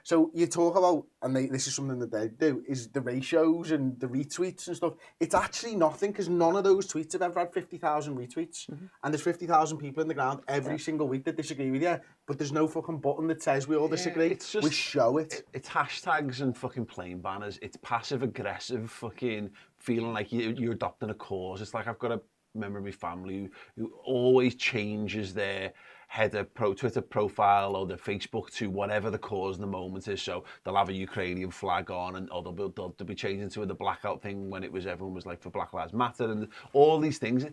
So you talk about, and this is something that they do, is the ratios and the retweets and stuff. It's actually nothing, because none of those tweets have ever had 50,000 retweets. And there's 50,000 people in the ground every single week that disagree with you, but there's no fucking button that says we all disagree. It's just, we show it. It's hashtags and fucking plain banners. It's passive-aggressive fucking feeling like you're adopting a cause. It's like, I've got a member of my family who always changes their header Twitter profile or their Facebook to whatever the cause in the moment is. So they'll have a Ukrainian flag on, or they'll be changing to the blackout thing when everyone was like for Black Lives Matter, and all these things.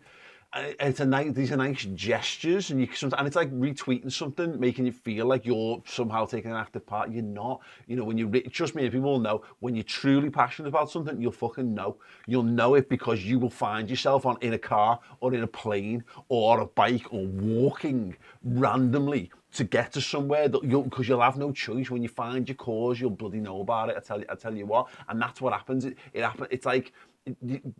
And these are nice gestures, and it's like retweeting something, making you feel like you're somehow taking an active part. You're not. You know, when trust me, people will know, when you're truly passionate about something, you'll fucking know. You'll know it because you will find yourself in a car or in a plane or a bike or walking randomly to get to somewhere because you'll have no choice. When you find your cause, you'll bloody know about it. I tell you what, and that's what happens. It's like,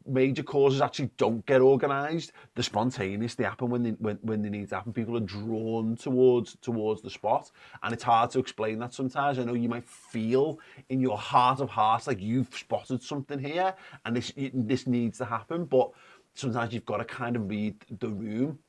major causes actually don't get organised. They're spontaneous. They happen when they need to happen. People are drawn towards the spot, and it's hard to explain that sometimes. I know you might feel in your heart of hearts like you've spotted something here, and this needs to happen. But sometimes you've got to kind of read the room.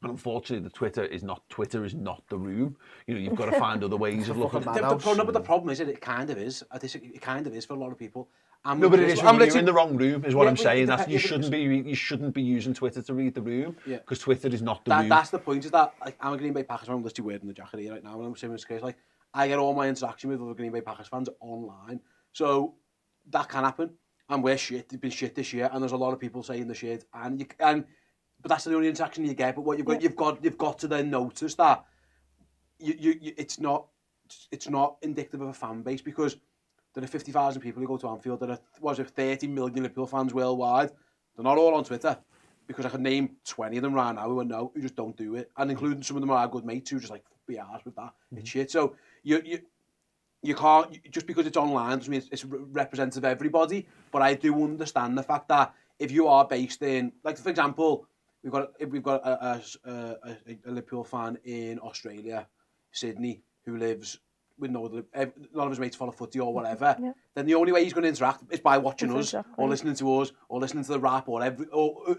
And unfortunately, Twitter is not the room. You know, you've got to find other ways of looking at it. The problem is that it kind of is. It kind of is for a lot of people. And No, but it is. You're in the wrong room, is what I'm saying. You shouldn't be using Twitter to read the room, because Twitter is not the room. That's the point. Is that like I'm a Green Bay Packers fan. I'm literally wearing the jacket here right now, and I'm saying this case like I get all my interaction with other Green Bay Packers fans online, so that can happen. And we're shit. They've been shit this year, and there's a lot of people saying the shit, but that's the only interaction you get. But what you've got to then notice that it's not indicative of a fan base, because there are 50,000 people who go to Anfield. There are 30 million Liverpool fans worldwide. They're not all on Twitter, because I could name 20 of them right now who just don't do it, and including some of them are our good mates who just like be ours with that. It's shit. So you can't, just because it's online doesn't mean it's representative of everybody. But I do understand the fact that if you are based in, like for example, we've got a Liverpool fan in Australia, Sydney, who lives with none of his mates follow footy or whatever, then the only way he's going to interact is by watching us, or listening to us, or listening to the rap, or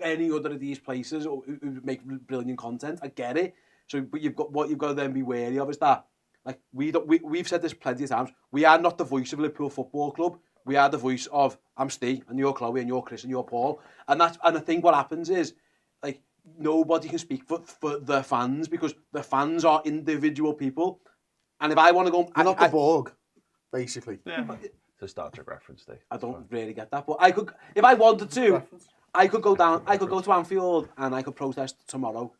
any other of these places who make brilliant content. I get it. So, but what you've got to then be wary of is that, like, we've said this plenty of times, we are not the voice of Liverpool Football Club. We are the voice of, I'm Ste, and you're Chloe, and you're Chris, and you're Paul. And I think what happens is, like, nobody can speak for the fans, because the fans are individual people. And if I want to go... You're not the Borg, basically. Yeah. It's a Star Trek reference, Dave. I don't really get that. But I could, if I wanted to, I could go to Anfield and I could protest tomorrow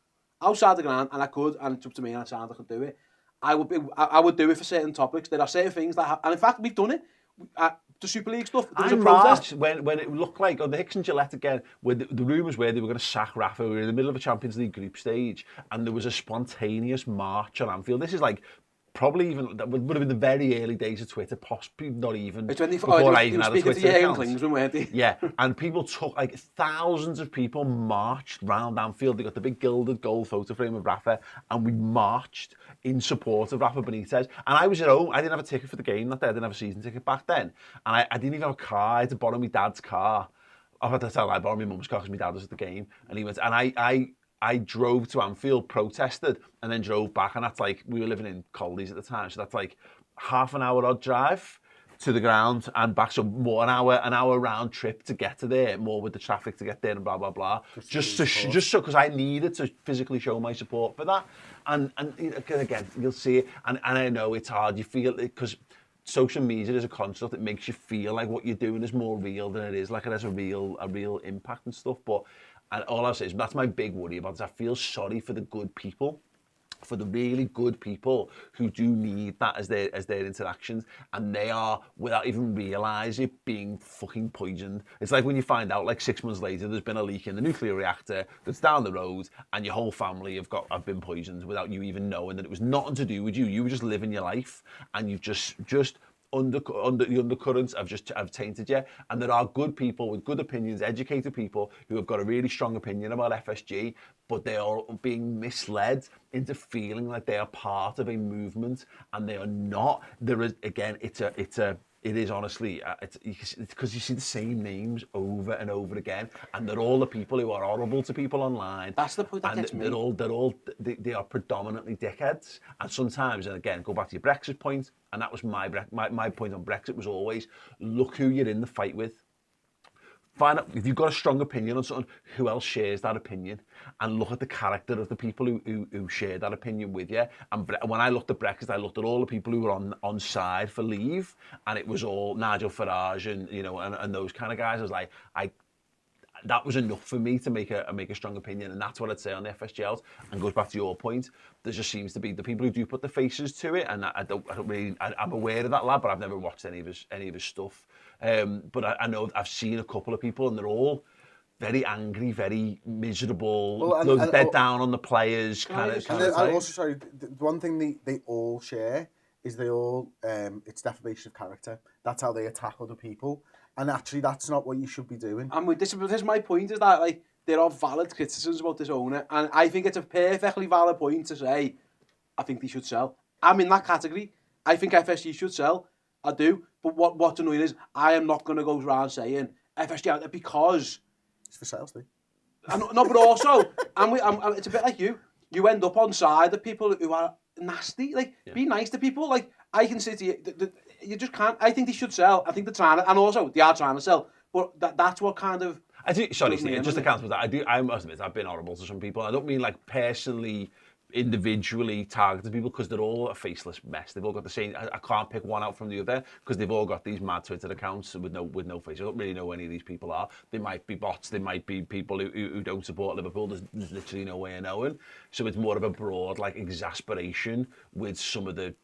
outside the ground, and I could, and it's up to me, and I could do it. I would do it for certain topics. There are certain things that and in fact, we've done it. The Super League stuff, there was a protest. When it looked like, the Hicks and Gillette again, where the rumours were they were going to sack Rafa. We were in the middle of a Champions League group stage, and there was a spontaneous march on Anfield. This is like, probably even, that would have been the very early days of Twitter, possibly not even before I even had a Twitter account. Yeah, and people took, like, thousands of people marched round Anfield. They got the big gilded gold photo frame of Rafa, and we marched in support of Rafa Benitez. And I was at home. I didn't have a ticket for the game that day. I didn't have a season ticket back then. And I didn't even have a car. I had to borrow my dad's car. I had to tell I borrowed my mum's car because my dad was at the game. And he went, and I drove to Anfield, protested, and then drove back. And that's like, we were living in Colleys at the time, so that's like half an hour odd drive to the ground and back. So more an hour round trip to get to there, more with the traffic to get there and blah, blah, blah. Just so, because I needed to physically show my support for that. And again, you'll see it. And I know it's hard. You feel it because social media is a construct. It makes you feel like what you're doing is more real than it is. Like it has a real impact and stuff. But, and all I'll say is that's my big worry about is I feel sorry for the good people, for the really good people who do need that as their interactions, and they are, without even realise it, being fucking poisoned. It's like when you find out, like 6 months later, there's been a leak in the nuclear reactor that's down the road, and your whole family have been poisoned without you even knowing that it was nothing to do with you. You were just living your life, and you've just under the undercurrents have tainted you. And there are good people with good opinions, educated people who have got a really strong opinion about FSG, but they are being misled into feeling like they are part of a movement, and they are not. There is, again, it is honestly, it's because you see the same names over and over again, and they're all the people who are horrible to people online. That's the point that gets me. They are predominantly dickheads, and sometimes, and again, go back to your Brexit point, and that was my point on Brexit was always, look who you're in the fight with. Find out if you've got a strong opinion on something, who else shares that opinion, and look at the character of the people who share that opinion with you. And when I looked at Brexit, I looked at all the people who were on side for leave, and it was all Nigel Farage and those kind of guys. I was like, that was enough for me to make a strong opinion, and that's what I'd say on the FSGLs. And goes back to your point, there just seems to be the people who do put the faces to it, and I'm aware of that lad, but I've never watched any of his stuff. But I know I've seen a couple of people, and they're all very angry, very miserable, dead down on the players. Kind of. I'm also sorry. The one thing they all share is they all it's defamation of character. That's how they attack other people, and actually that's not what you should be doing. And this is my point, is that like there are valid criticisms about this owner, and I think it's a perfectly valid point to say I think they should sell. I'm in that category. I think FSG should sell. I do. But what's annoying is I am not going to go around saying FSG out there because it's for sales, Steve. No, but also, it's a bit like you. You end up on side of people who are nasty. Like, be nice to people. Like, I can say to you, you just can't. I think they should sell. I think they're trying to, and also they are trying to sell. But that's what kind of. I do. Sorry, Steve, just to cancel that. I must admit, I've been horrible to some people. I don't mean like personally, individually targeted people because they're all a faceless mess. They've all got the same. I can't pick one out from the other because they've all got these mad Twitter accounts with no face. I don't really know who any of these people are. They might be bots. They might be people who don't support Liverpool. There's literally no way of knowing. So it's more of a broad like exasperation with some of the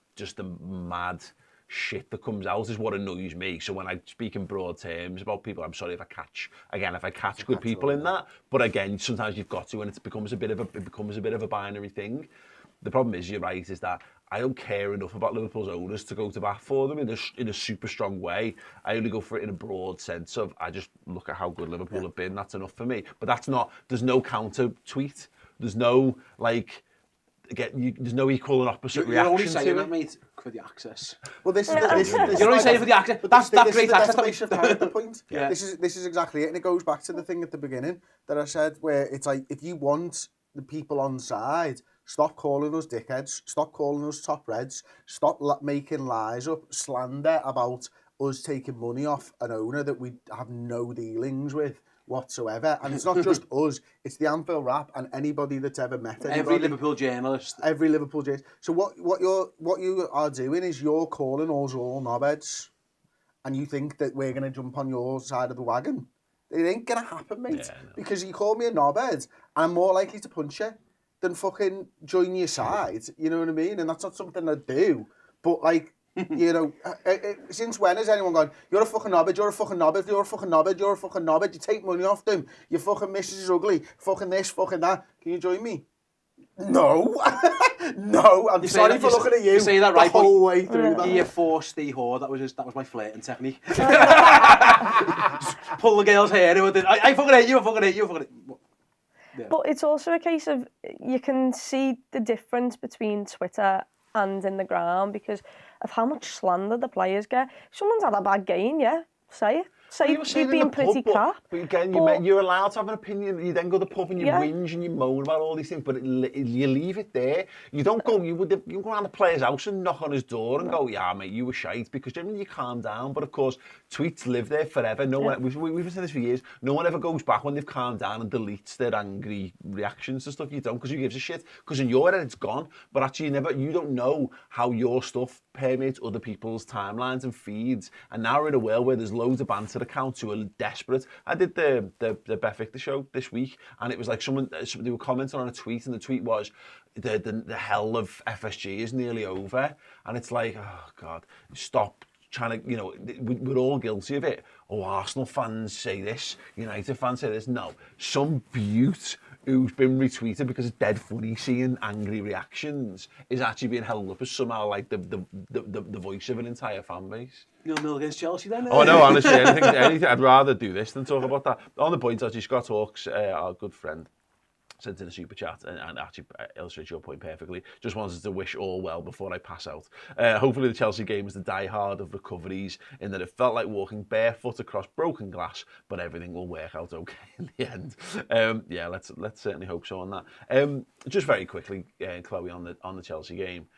mad shit that comes out is what annoys me. So when I speak in broad terms about people, I'm sorry if I catch good people in that. But again, sometimes you've got to, and it becomes a bit of a binary thing. The problem is, you're right, is that I don't care enough about Liverpool's owners to go to bat for them in a super strong way. I only go for it in a broad sense of I just look at how good Liverpool have been. That's enough for me. But that's not. There's no counter tweet. There's no like. There's no equal and opposite reaction. You're only saying that, mate, for the access. Well, this you're only saying for the access, but that's great access. That's the point. Yeah. This is exactly it, and it goes back to the thing at the beginning that I said, where it's like, if you want the people on side, stop calling us dickheads, stop calling us top reds, stop making lies up, slander about us taking money off an owner that we have no dealings with whatsoever. And it's not just us, it's the Anfield Wrap and anybody that's ever met anybody. Every Liverpool journalist. So what you are doing is you're calling us all knobheads, and you think that we're going to jump on your side of the wagon. It ain't going to happen, mate. Yeah, no. Because you call me a knobhead, and I'm more likely to punch you than fucking join your side. You know what I mean? And that's not something I do. But like, you know, since when has anyone gone, you're a fucking knobhead, you're a fucking knobhead, you're a fucking knobhead, you're a fucking knobhead, you take money off them, your fucking missus is ugly, fucking this, fucking that, can you join me? No. No, I'm sorry for looking at you. You say that right, the whole way through that. Year 4 Steve Hoare, that was my flirting technique. Pull the girl's hair, I fucking hate you, I fucking hate you, I fucking hate you. Yeah. But it's also a case of, you can see the difference between Twitter and in the ground because of how much slander the players get. If someone's had a bad game, yeah, say it. Say you've been pretty crap. But again, you're allowed to have an opinion. You then go to the pub and you whinge and you moan about all these things, but you leave it there. You don't go. You go around the player's house and knock on his door and go, "Yeah, mate, you were shite," because generally you calm down. But of course, tweets live there forever. No one. We've been saying this for years. No one ever goes back when they've calmed down and deletes their angry reactions and stuff. You don't, because who gives a shit? Because in your head it's gone. But actually, you don't know how your stuff permeates other people's timelines and feeds. And now we're in a world where there's loads of banter accounts who are desperate. I did the Beth Victor show this week, and it was like they were commenting on a tweet, and the tweet was the hell of FSG is nearly over, and it's like, oh God, stop trying to, you know, we're all guilty of it. Oh, Arsenal fans say this, United fans say this. No, some beaut who's been retweeted because it's dead funny seeing angry reactions is actually being held up as somehow like the voice of an entire fan base. 0-0 against Chelsea then? Oh no, honestly, anything, I'd rather do this than talk about that. On the point, actually, Scott Hawks, our good friend, sent in a super chat and actually illustrates your point perfectly. Just wanted to wish all well before I pass out. Hopefully the Chelsea game is the die-hard of recoveries in that it felt like walking barefoot across broken glass, but everything will work out okay in the end. Yeah, let's certainly hope so on that. Just very quickly, Chloe, on the Chelsea game.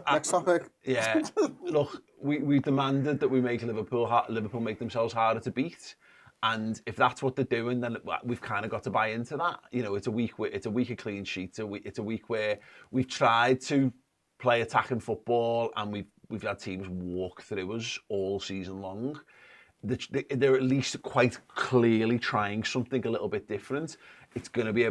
Next topic. Yeah, look, we demanded that we make Liverpool make themselves harder to beat. And if that's what they're doing, then we've kind of got to buy into that. You know, it's a week of clean sheets. It's a week where we've tried to play attacking football, and we've had teams walk through us all season long. They're at least quite clearly trying something a little bit different. It's going to be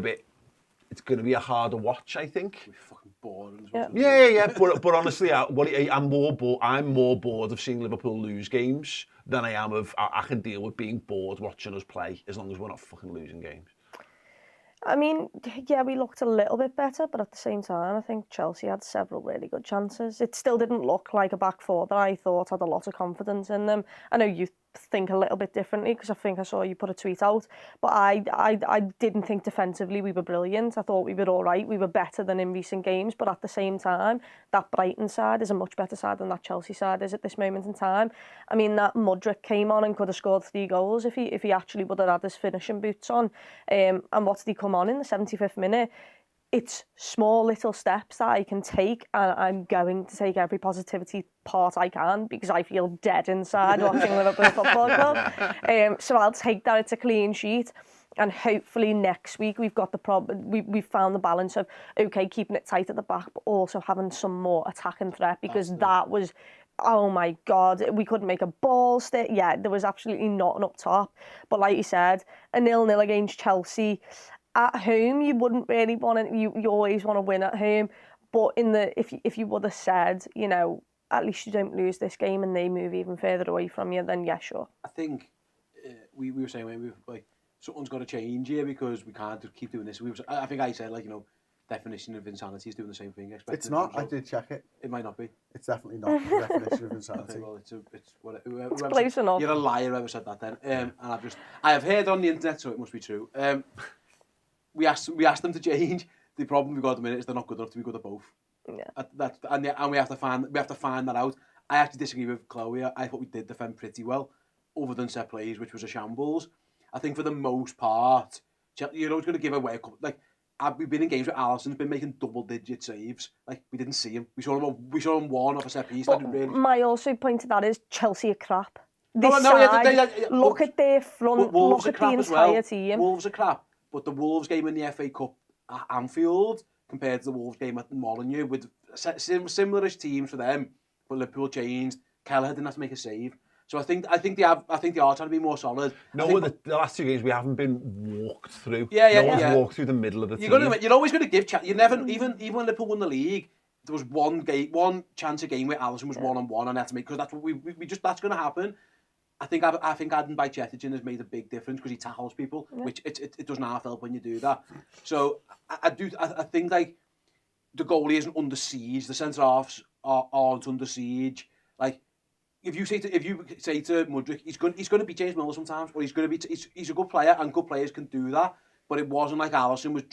a harder watch, I think. We're fucking bored. Yeah. But honestly, I'm more bored of seeing Liverpool lose games than I am of I can deal with being bored watching us play as long as we're not fucking losing games. I mean, yeah, we looked a little bit better, but at the same time, I think Chelsea had several really good chances. It still didn't look like a back four that I thought had a lot of confidence in them. I know you think a little bit differently because I think I saw you put a tweet out, but I didn't think defensively we were brilliant. I thought we were all right. We were better than in recent games, but at the same time, that Brighton side is a much better side than that Chelsea side is at this moment in time. I mean, that Mudryk came on and could have scored 3 goals if he actually would have had his finishing boots on. And what did he come on in the 75th minute? it's small little steps that I can take, and I'm going to take every positivity part I can because I feel dead inside watching Liverpool Football Club. So I'll take that it's a clean sheet, and hopefully next week we've got we've found the balance of keeping it tight at the back, but also having some more attacking threat, because that was, oh my God, we couldn't make a ball stick. Yeah, there was absolutely nothing up top. But like you said, a 0-0 against Chelsea. At home, you wouldn't really want to. You always want to win at home, but if you would have said, at least you don't lose this game and they move even further away from you, then yeah, sure. I think we were saying when we were like, something's got to change here because we can't just keep doing this. I think I said definition of insanity is doing the same thing. It's not. I did check it. It might not be. It's definitely not the definition of insanity. Okay, well, It's close enough. You're a liar. Whoever said that then. And I have heard on the internet, so it must be true. We asked them to change. The problem we've got at the minute is they're not good enough to be good at both. Yeah. And we have to find that out. I actually disagree with Chloe. I thought we did defend pretty well, other than set plays, which was a shambles. I think for the most part, it's going to give away a couple. We've been in games where Alisson's been making double-digit saves. We didn't see him. We saw him one off a set piece. My also point to that is Chelsea are crap. Look at their front. Look at the entire team. Wolves are crap. But the Wolves game in the FA Cup at Anfield compared to the Wolves game at Molineux, with similar-ish teams for them, but Liverpool changed. Kelleher didn't have to make a save. So I think they are trying to be more solid. The last two games we haven't been walked through. No one's walked through the middle of the team. You're always going to give chance. You never, even when Liverpool won the league, there was one chance a game where Alisson was one-on-one and had to make, because that's what that's going to happen. I think adding Bajcetic has made a big difference because he tackles people, which it doesn't half help when you do that. So I think the goalie isn't under siege, the centre halves aren't under siege. If you say to Mudryk, he's going to be James Milner sometimes, or he's a good player, and good players can do that. But it wasn't like Alisson was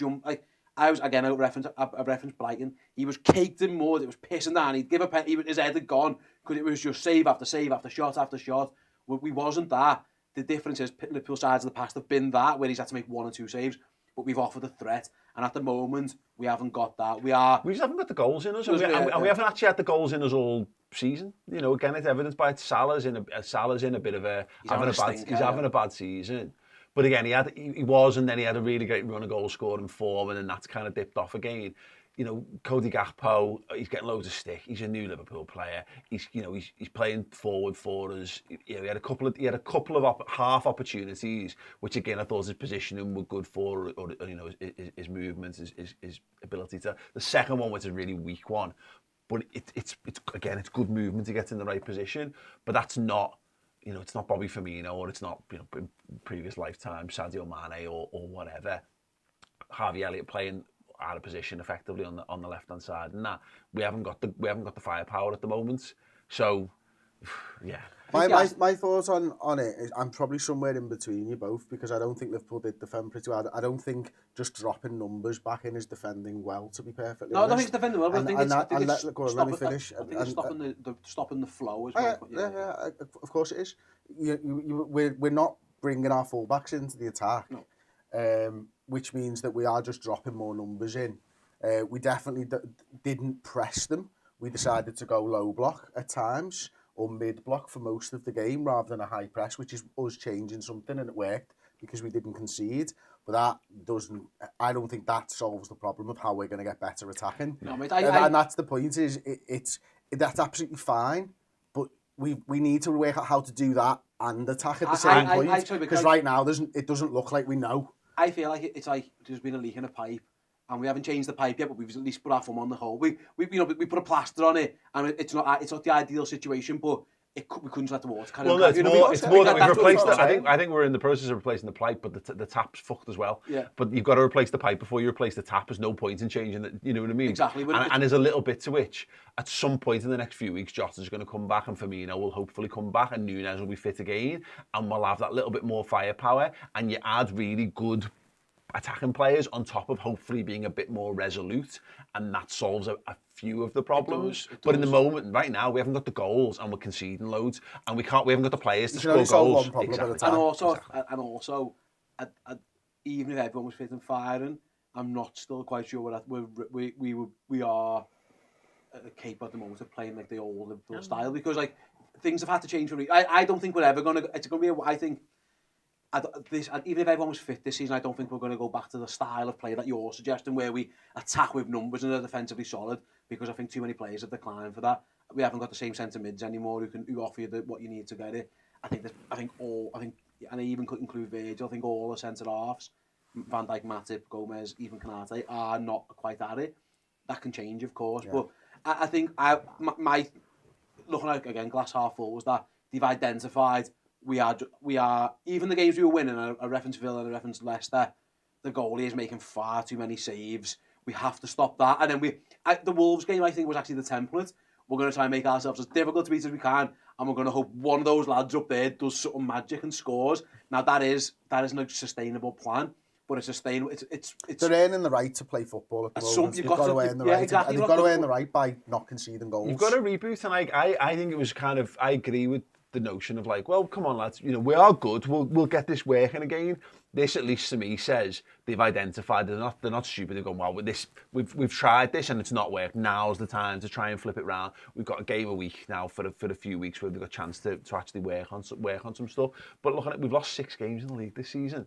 I referenced Brighton. He was caked in mud. It was pissing down. He'd give a pen. His head had gone because it was just save after save after shot after shot. We wasn't that. The difference is Liverpool sides of the past have been that, where he's had to make 1 or 2 saves, but we've offered a threat. And at the moment, we haven't got that. We just haven't got the goals in us, and we haven't actually had the goals in us all season. Again, it's evidenced by Salah's in a bit of a having a bad season. But again, he was, and then he had a really great run of goal scoring form, and then that's kind of dipped off again. Cody Gakpo, he's getting loads of stick. He's a new Liverpool player. He's playing forward for us. He had a couple of half opportunities, which again I thought his positioning were good for, or his movements, his ability to. The second one was a really weak one, but it's good movement to get in the right position. But that's not. It's not Bobby Firmino, or it's not in previous lifetime Sadio Mane or whatever. Harvey Elliott playing out of position effectively on the left hand side, and that we haven't got the firepower at the moment. So, yeah. My thoughts on it is I'm probably somewhere in between you both, because I don't think Liverpool did defend pretty well. I don't think just dropping numbers back in is defending well, to be perfectly honest. No, I don't think it's defending well, but let me finish. I think it's stopping the flow as well. Yeah, of course it is. We're not bringing our fullbacks into the attack, which means that we are just dropping more numbers in. We definitely didn't press them. We decided to go low block at times, or mid-block for most of the game, rather than a high press, which is us changing something, and it worked because we didn't concede. But I don't think that solves the problem of how we're going to get better attacking. No, mate, and that's the point, is that's absolutely fine, but we need to work out how to do that and attack at the same point, because right now it doesn't look like we know. I feel like it's like there's been a leak in a pipe, and we haven't changed the pipe yet, but we've at least put our thumb on the hole. We put a plaster on it, and it's not the ideal situation, but we couldn't let the water kind of. It's more that we've replaced it. I think we're in the process of replacing the pipe, but the tap's fucked as well. Yeah. But you've got to replace the pipe before you replace the tap. There's no point in changing it. You know what I mean? Exactly. And there's a little bit to which, at some point in the next few weeks, Jota's going to come back, and Firmino will hopefully come back, and Núñez will be fit again, and we'll have that little bit more firepower, and you add really good attacking players on top of hopefully being a bit more resolute, and that solves a few of the problems. It does. But in the moment, right now, we haven't got the goals, and we're conceding loads, and we haven't got the players to score goals. Exactly. And also, even if everyone was fit and firing, I'm not still quite sure we are capable at the moment of playing like the old Liverpool style, because like things have had to change for me. I don't think we're ever going to. It's going to be. I think even if everyone was fit this season, I don't think we're going to go back to the style of play that you're suggesting, where we attack with numbers and are defensively solid, because I think too many players have declined for that. We haven't got the same centre mids anymore who offer you what you need to get it. I think, and I even could include Virgil. I think all the centre halves, Van Dijk, Matip, Gomez, even Kanate, are not quite at it. That can change, of course, but I think my looking at again glass half full was that they've identified. We are even the games we were winning, a reference Villa and a reference Leicester, the goalie is making far too many saves. We have to stop that. And then the Wolves game, I think, was actually the template. We're going to try and make ourselves as difficult to beat as we can, and we're going to hope one of those lads up there does something magic and scores. Now that isn't a sustainable plan, but it's sustainable. It's they're earning the right to play football at the moment. You've got to earn the right, exactly. And you've got to earn the right by not conceding goals. You've got to reboot, and I think it was kind of, I agree with the notion of like, well, come on lads, we are good, we'll get this working again. This, at least to me, says they've identified, they're not stupid, they've gone, well, with this, we've tried this and it's not worked, now's the time to try and flip it round. We've got a game a week now for a few weeks where we've got a chance to actually work on some stuff. But look at it, we've lost 6 games in the league this season.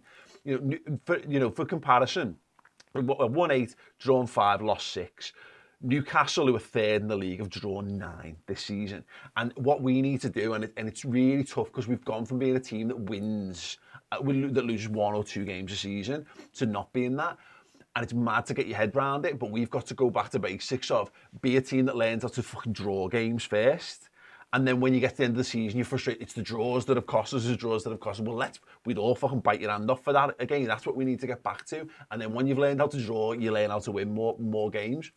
For comparison, we've won 8, drawn 5, lost 6. Newcastle, who are 3rd in the league, have drawn 9 this season. And what we need to do, and it's really tough because we've gone from being a team that wins, that loses 1 or 2 games a season, to not being that. And it's mad to get your head around it, but we've got to go back to basics of be a team that learns how to fucking draw games first. And then when you get to the end of the season, you're frustrated. It's the draws that have cost us, Well, we'd all fucking bite your hand off for that. Again, that's what we need to get back to. And then when you've learned how to draw, you learn how to win more games.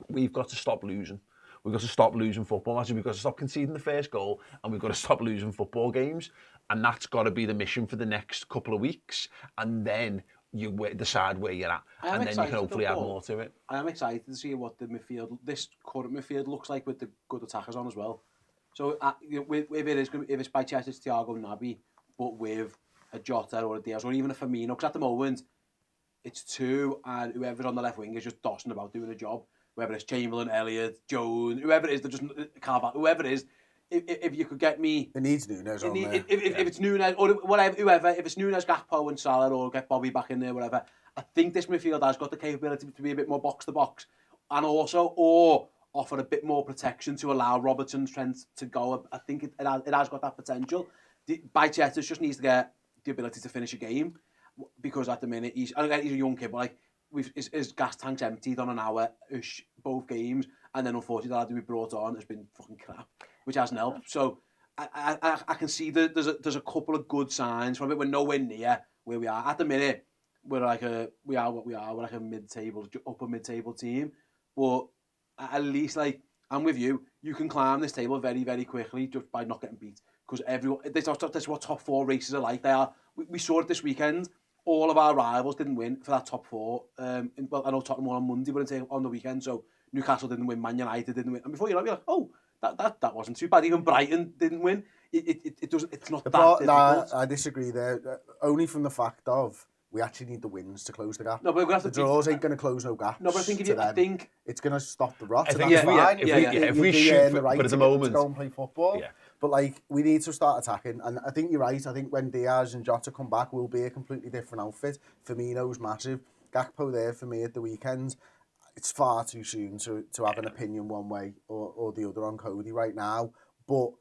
We've got to stop losing. We've got to stop losing football matches. We've got to stop conceding the first goal, and we've got to stop losing football games. And that's got to be the mission for the next couple of weeks. And then you decide where you're at, and then you can hopefully add more to it. I am excited to see what this current midfield looks like with the good attackers on as well. So if it's by chance, it's Thiago Naby, but with a Jota or a Diaz or even a Firmino, because at the moment it's 2, and whoever's on the left wing is just dossing about doing a job. Whether it's Chamberlain, Elliott, Jones, whoever it is, they're just Carvalho, whoever it is. If you could get me, it needs Nunes on there. If it's Nunes or whatever, whoever, if it's Nunes, Gakpo, and Salah, or get Bobby back in there, whatever. I think this midfield has got the capability to be a bit more box to box, and also or offer a bit more protection to allow Robertson's strength to go. I think it has got that potential. Bajcetic just needs to get the ability to finish a game, because at the minute he's a young kid, but like. His gas tank's emptied on an hour-ish both games, and then unfortunately the lad who we brought on has been fucking crap, which hasn't helped. So I can see that there's a couple of good signs from it. We're nowhere near where we are at the minute. We're like we are what we are. We're like a upper mid-table team, but at least like I'm with you. You can climb this table very, very quickly just by not getting beat, because everyone. That's what top 4 races are like. They are. We saw it this weekend. All of our rivals didn't win for that top 4. Well, I know Tottenham won on Monday, but on the weekend. So Newcastle didn't win, Man United didn't win. And before you know it, you're like, oh, that wasn't too bad. Even Brighton didn't win. It doesn't. It's not that difficult. No, I disagree there. Only from the fact of we actually need the wins to close the gap. No, but we're the draws ain't going to close no gaps. No, but I think it's going to stop the rot. I think if we shoot, but at the moment, to go and play football. Yeah. But like we need to start attacking, and I think you're right. I think when Diaz and Jota come back, we'll be a completely different outfit. Firmino's massive. Gakpo there for me at the weekend. It's far too soon to have an opinion one way or the other on Cody right now. But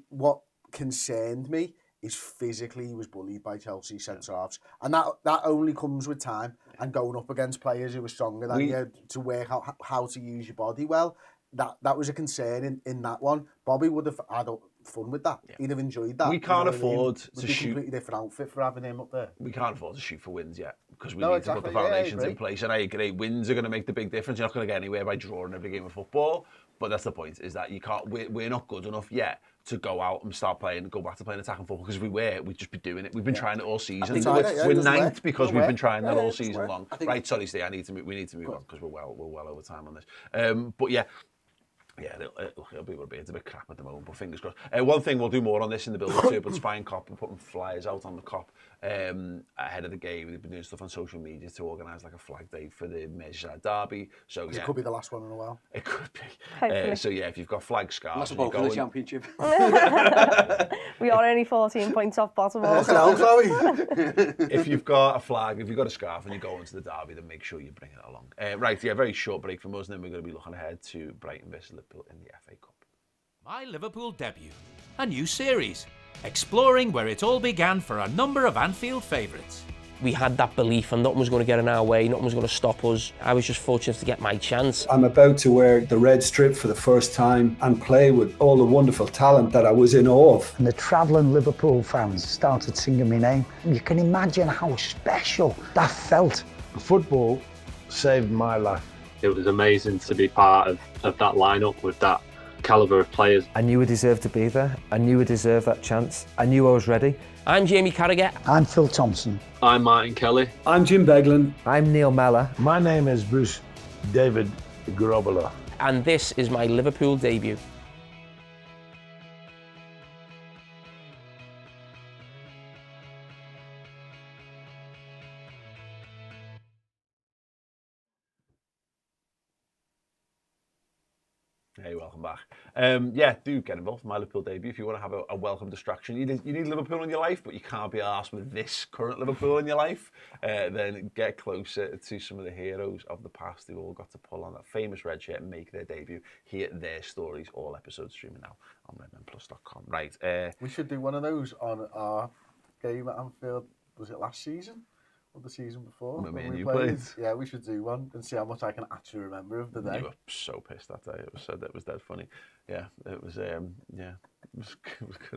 what concerned me is physically he was bullied by Chelsea centre-halves, and that only comes with time and going up against players who are stronger than you to work out how to use your body well. That was a concern in that one. Bobby would have had fun with that. Yeah. He'd have enjoyed that. We can't afford to shoot. A completely different outfit for having him up there. We can't afford to shoot for wins yet, because we need to put the foundations in place. And I agree, wins are going to make the big difference. You're not going to get anywhere by drawing every game of football. But that's the point, is that you can't. We're not good enough yet to go out and go back to playing attacking football, because if we were, we'd just be doing it. We've been trying it all season. We're ninth because we've been trying that all season long. Right, sorry, Steve, we need to move on, because we're well over time on this. But yeah, Yeah, it'll be what it be. It's a bit crap at the moment, but fingers crossed. One thing we'll do more on this in the build-up to, but Spine Cop, we're putting flyers out on the Cop ahead of the game. We've been doing stuff on social media to organise like a flag day for the Merseyside derby. So yeah, it could be the last one in a while. It could be. Hopefully. So yeah, if you've got flag scarves, Unless we're both in the Championship. We are only 14 points off bottom. Fucking hell, Chloe. if you've got a flag, if you've got a scarf and you go into the derby, then make sure you bring it along. Right, yeah, very short break from us, and then we're going to be looking ahead to Brighton versus Liverpool in the FA Cup. My Liverpool Debut, a new series, exploring where it all began for a number of Anfield favourites. We had that belief and nothing was going to get in our way, nothing was going to stop us. I was just fortunate to get my chance. I'm about to wear the red strip for the first time and play with all the wonderful talent that I was in awe of. And the travelling Liverpool fans started singing my name. You can imagine how special that felt. Football saved my life. It was amazing to be part of that lineup with that calibre of players. I knew I deserved to be there. I knew I deserved that chance. I knew I was ready. I'm Jamie Carragher. I'm Phil Thompson. I'm Martin Kelly. I'm Jim Beglin. I'm Neil Mellor. My name is Bruce David Grobbler. And this is my Liverpool debut. Hey, welcome back. Yeah, do get involved in my Liverpool debut if you want to have a welcome distraction. You need Liverpool in your life, but you can't be arsed with this current Liverpool in your life. Then get closer to some of the heroes of the past who all got to pull on that famous red shirt and make their debut. Hear their stories, all episodes streaming now on redmenplus.com. Right. We should do one of those on our game at Anfield. Was it last season? Or the season before? When we you played? played. Yeah, we should do one and see how much I can actually remember of the day. You were so pissed that day. It was dead funny. Yeah, it was good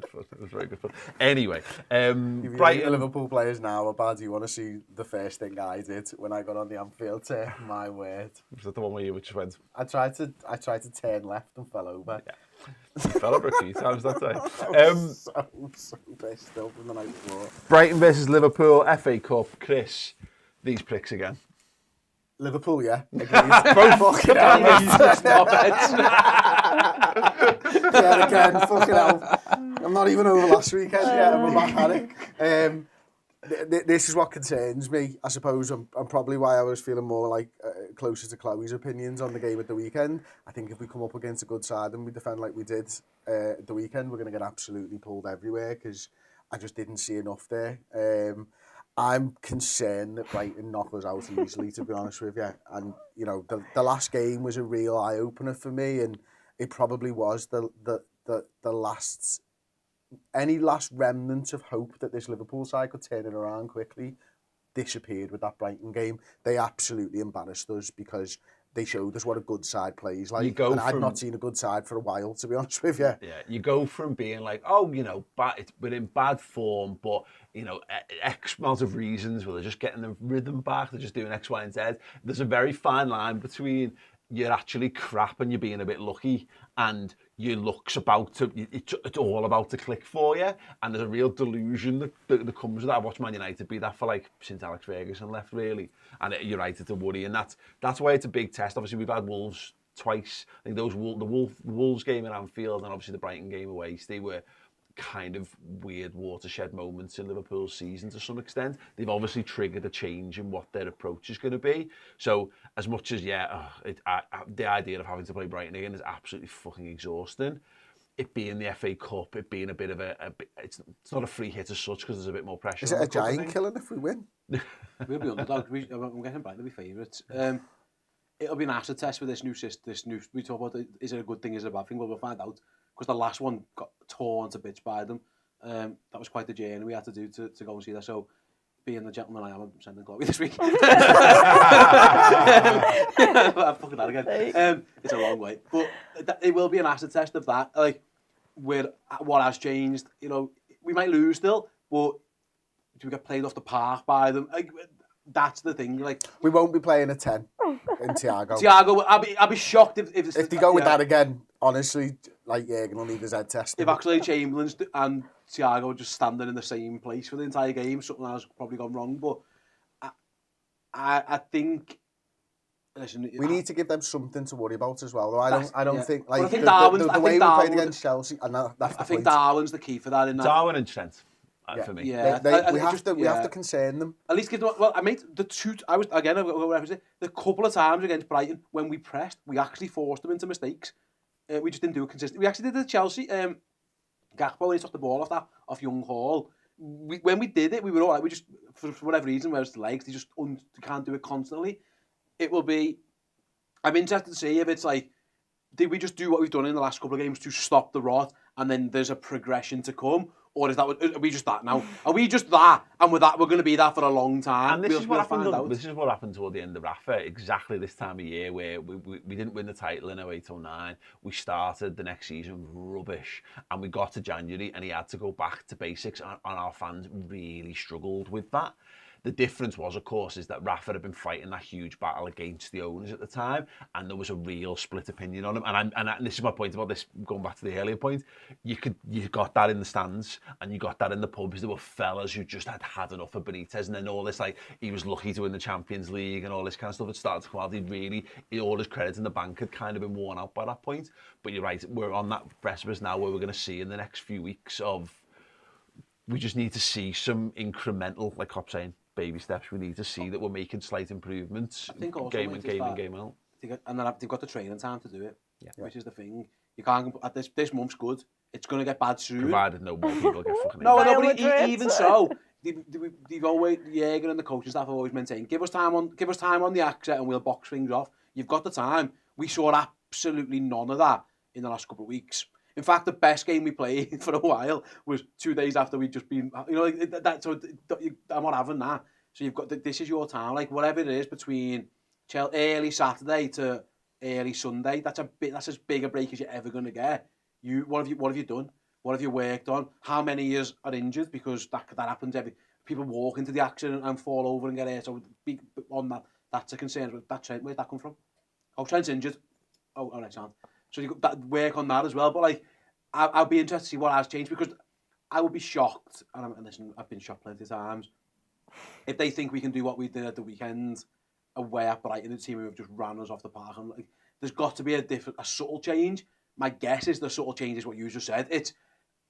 fun. It was very good fun. Anyway, Brighton, the Liverpool players now, Abad, you want to see the first thing I did when I got on the Anfield turf? My word. Was that the one where you just went? I tried to turn left and fell over. Yeah. You fell over a few times that day. So pissed still from the night before. Brighton versus Liverpool, FA Cup. Chris, these pricks again. Liverpool, yeah. Agreed. Both fucking hell. Yeah, again, fucking hell. I'm not even over last weekend yet. I'm a back panic. This is what concerns me. I suppose I'm probably why I was feeling more like closer to Chloe's opinions on the game at the weekend. I think if we come up against a good side and we defend like we did at the weekend, we're going to get absolutely pulled everywhere because I just didn't see enough there. I'm concerned that Brighton knock us out easily, to be honest with you. And, you know, the last game was a real eye-opener for me, and it probably was the last... Any last remnant of hope that this Liverpool side could turn it around quickly disappeared with that Brighton game. They absolutely embarrassed us because they showed us what a good side plays like. And I'd not seen a good side for a while, to be honest with you. Yeah, you go from being like, oh, you know, we're in bad form, but, you know, X amount of reasons where they're just getting the rhythm back, they're just doing X, Y, and Z. There's a very fine line between you're actually crap and you're being a bit lucky and your luck's about to, it's all about to click for you, and there's a real delusion that comes with that. I watched Man United be that for like since Alex Ferguson left, really, and you're right, it's a worry, and that's why it's a big test. Obviously we've had Wolves twice. I think the Wolves game in Anfield and obviously the Brighton game away, they were kind of weird watershed moments in Liverpool's season to some extent. They've obviously triggered a change in what their approach is going to be. So as much as, the idea of having to play Brighton again is absolutely fucking exhausting. It being the FA Cup, it being a bit of it's not a free hit as such because there's a bit more pressure. Is it a giant killing if we win? We'll be underdogs. I'm getting Brighton to be favourites. It'll be an acid test with this new. We talk about is it a good thing, is it a bad thing? Well, we'll find out. Because the last one got torn to bits by them. That was quite the journey we had to do to go and see that. So, being the gentleman I am, I'm sending Chloe this week. I'm fucking that again. It's a long way. But it will be an acid test of that. Like, with what has changed. You know, we might lose still, but do we get played off the park by them? Like, that's the thing. Like, we won't be playing a 10 in Thiago. Thiago, I'll be shocked if they go with that again. Honestly, like Jürgen will need his head tested. If actually Chamberlain and Thiago just standing in the same place for the entire game, something has probably gone wrong. But I think Listen, we need to give them something to worry about as well. Though I don't think like I think the way we played against Chelsea, and that's the I think point. Darwin's the key for that. Darwin and Trent. For me, we have to concern them. At least give them. Well, I made the two. I was again. The couple of times against Brighton when we pressed, we actually forced them into mistakes. We just didn't do it consistently. We actually did it at Chelsea. Gakpo, when he took the ball off Young Hall. When we did it, we were all right. We just, for whatever reason, whereas the legs, they just can't do it constantly. It will be. I'm interested to see if it's like, did we just do what we've done in the last couple of games to stop the rot, and then there's a progression to come? Or are we just that now? Are we just that? And with that, we're going to be that for a long time. And this is what happened toward the end of Rafa, exactly this time of year where we didn't win the title in 08-09. We started the next season rubbish. And we got to January and he had to go back to basics. And our fans really struggled with that. The difference was, of course, is that Rafa had been fighting that huge battle against the owners at the time, and there was a real split opinion on him. And this is my point about this, going back to the earlier point. You got that in the stands, and you got that in the pubs. There were fellas who just had enough of Benitez, and then all this, like, he was lucky to win the Champions League and all this kind of stuff had started to come out. All his credit in the bank had kind of been worn out by that point. But you're right, we're on that precipice now where we're going to see in the next few weeks of, we just need to see some incremental, like Cop saying, baby steps. We need to see that we're making slight improvements, game in, game out. And then they've got the training time to do it, which is the thing. You can't. At this month's good. It's going to get bad soon. Provided no more people get fucking No, but even so, they've always, Jäger and the coaching staff have always maintained, give us time on the accent and we'll box things off. You've got the time. We saw absolutely none of that in the last couple of weeks. In fact, the best game we played for a while was 2 days after we'd just been, so I'm not having that. So you've got, this is your time, like whatever it is between early Saturday to early Sunday, that's as big a break as you're ever going to get. What have you done? What have you worked on? How many years are injured? Because that happens people walk into the accident and fall over and get hurt. So on that's a concern. That Trent, where'd that come from? Oh, Trent's injured. Oh, next time. So you got that work on that as well. But like, I'll be interested to see what has changed, because I would be shocked, and listen, I've been shocked plenty of times, if they think we can do what we did at the weekend away at Brighton, the team who have just ran us off the park. And like, there's got to be a subtle change. My guess is the subtle change is what you just said. It's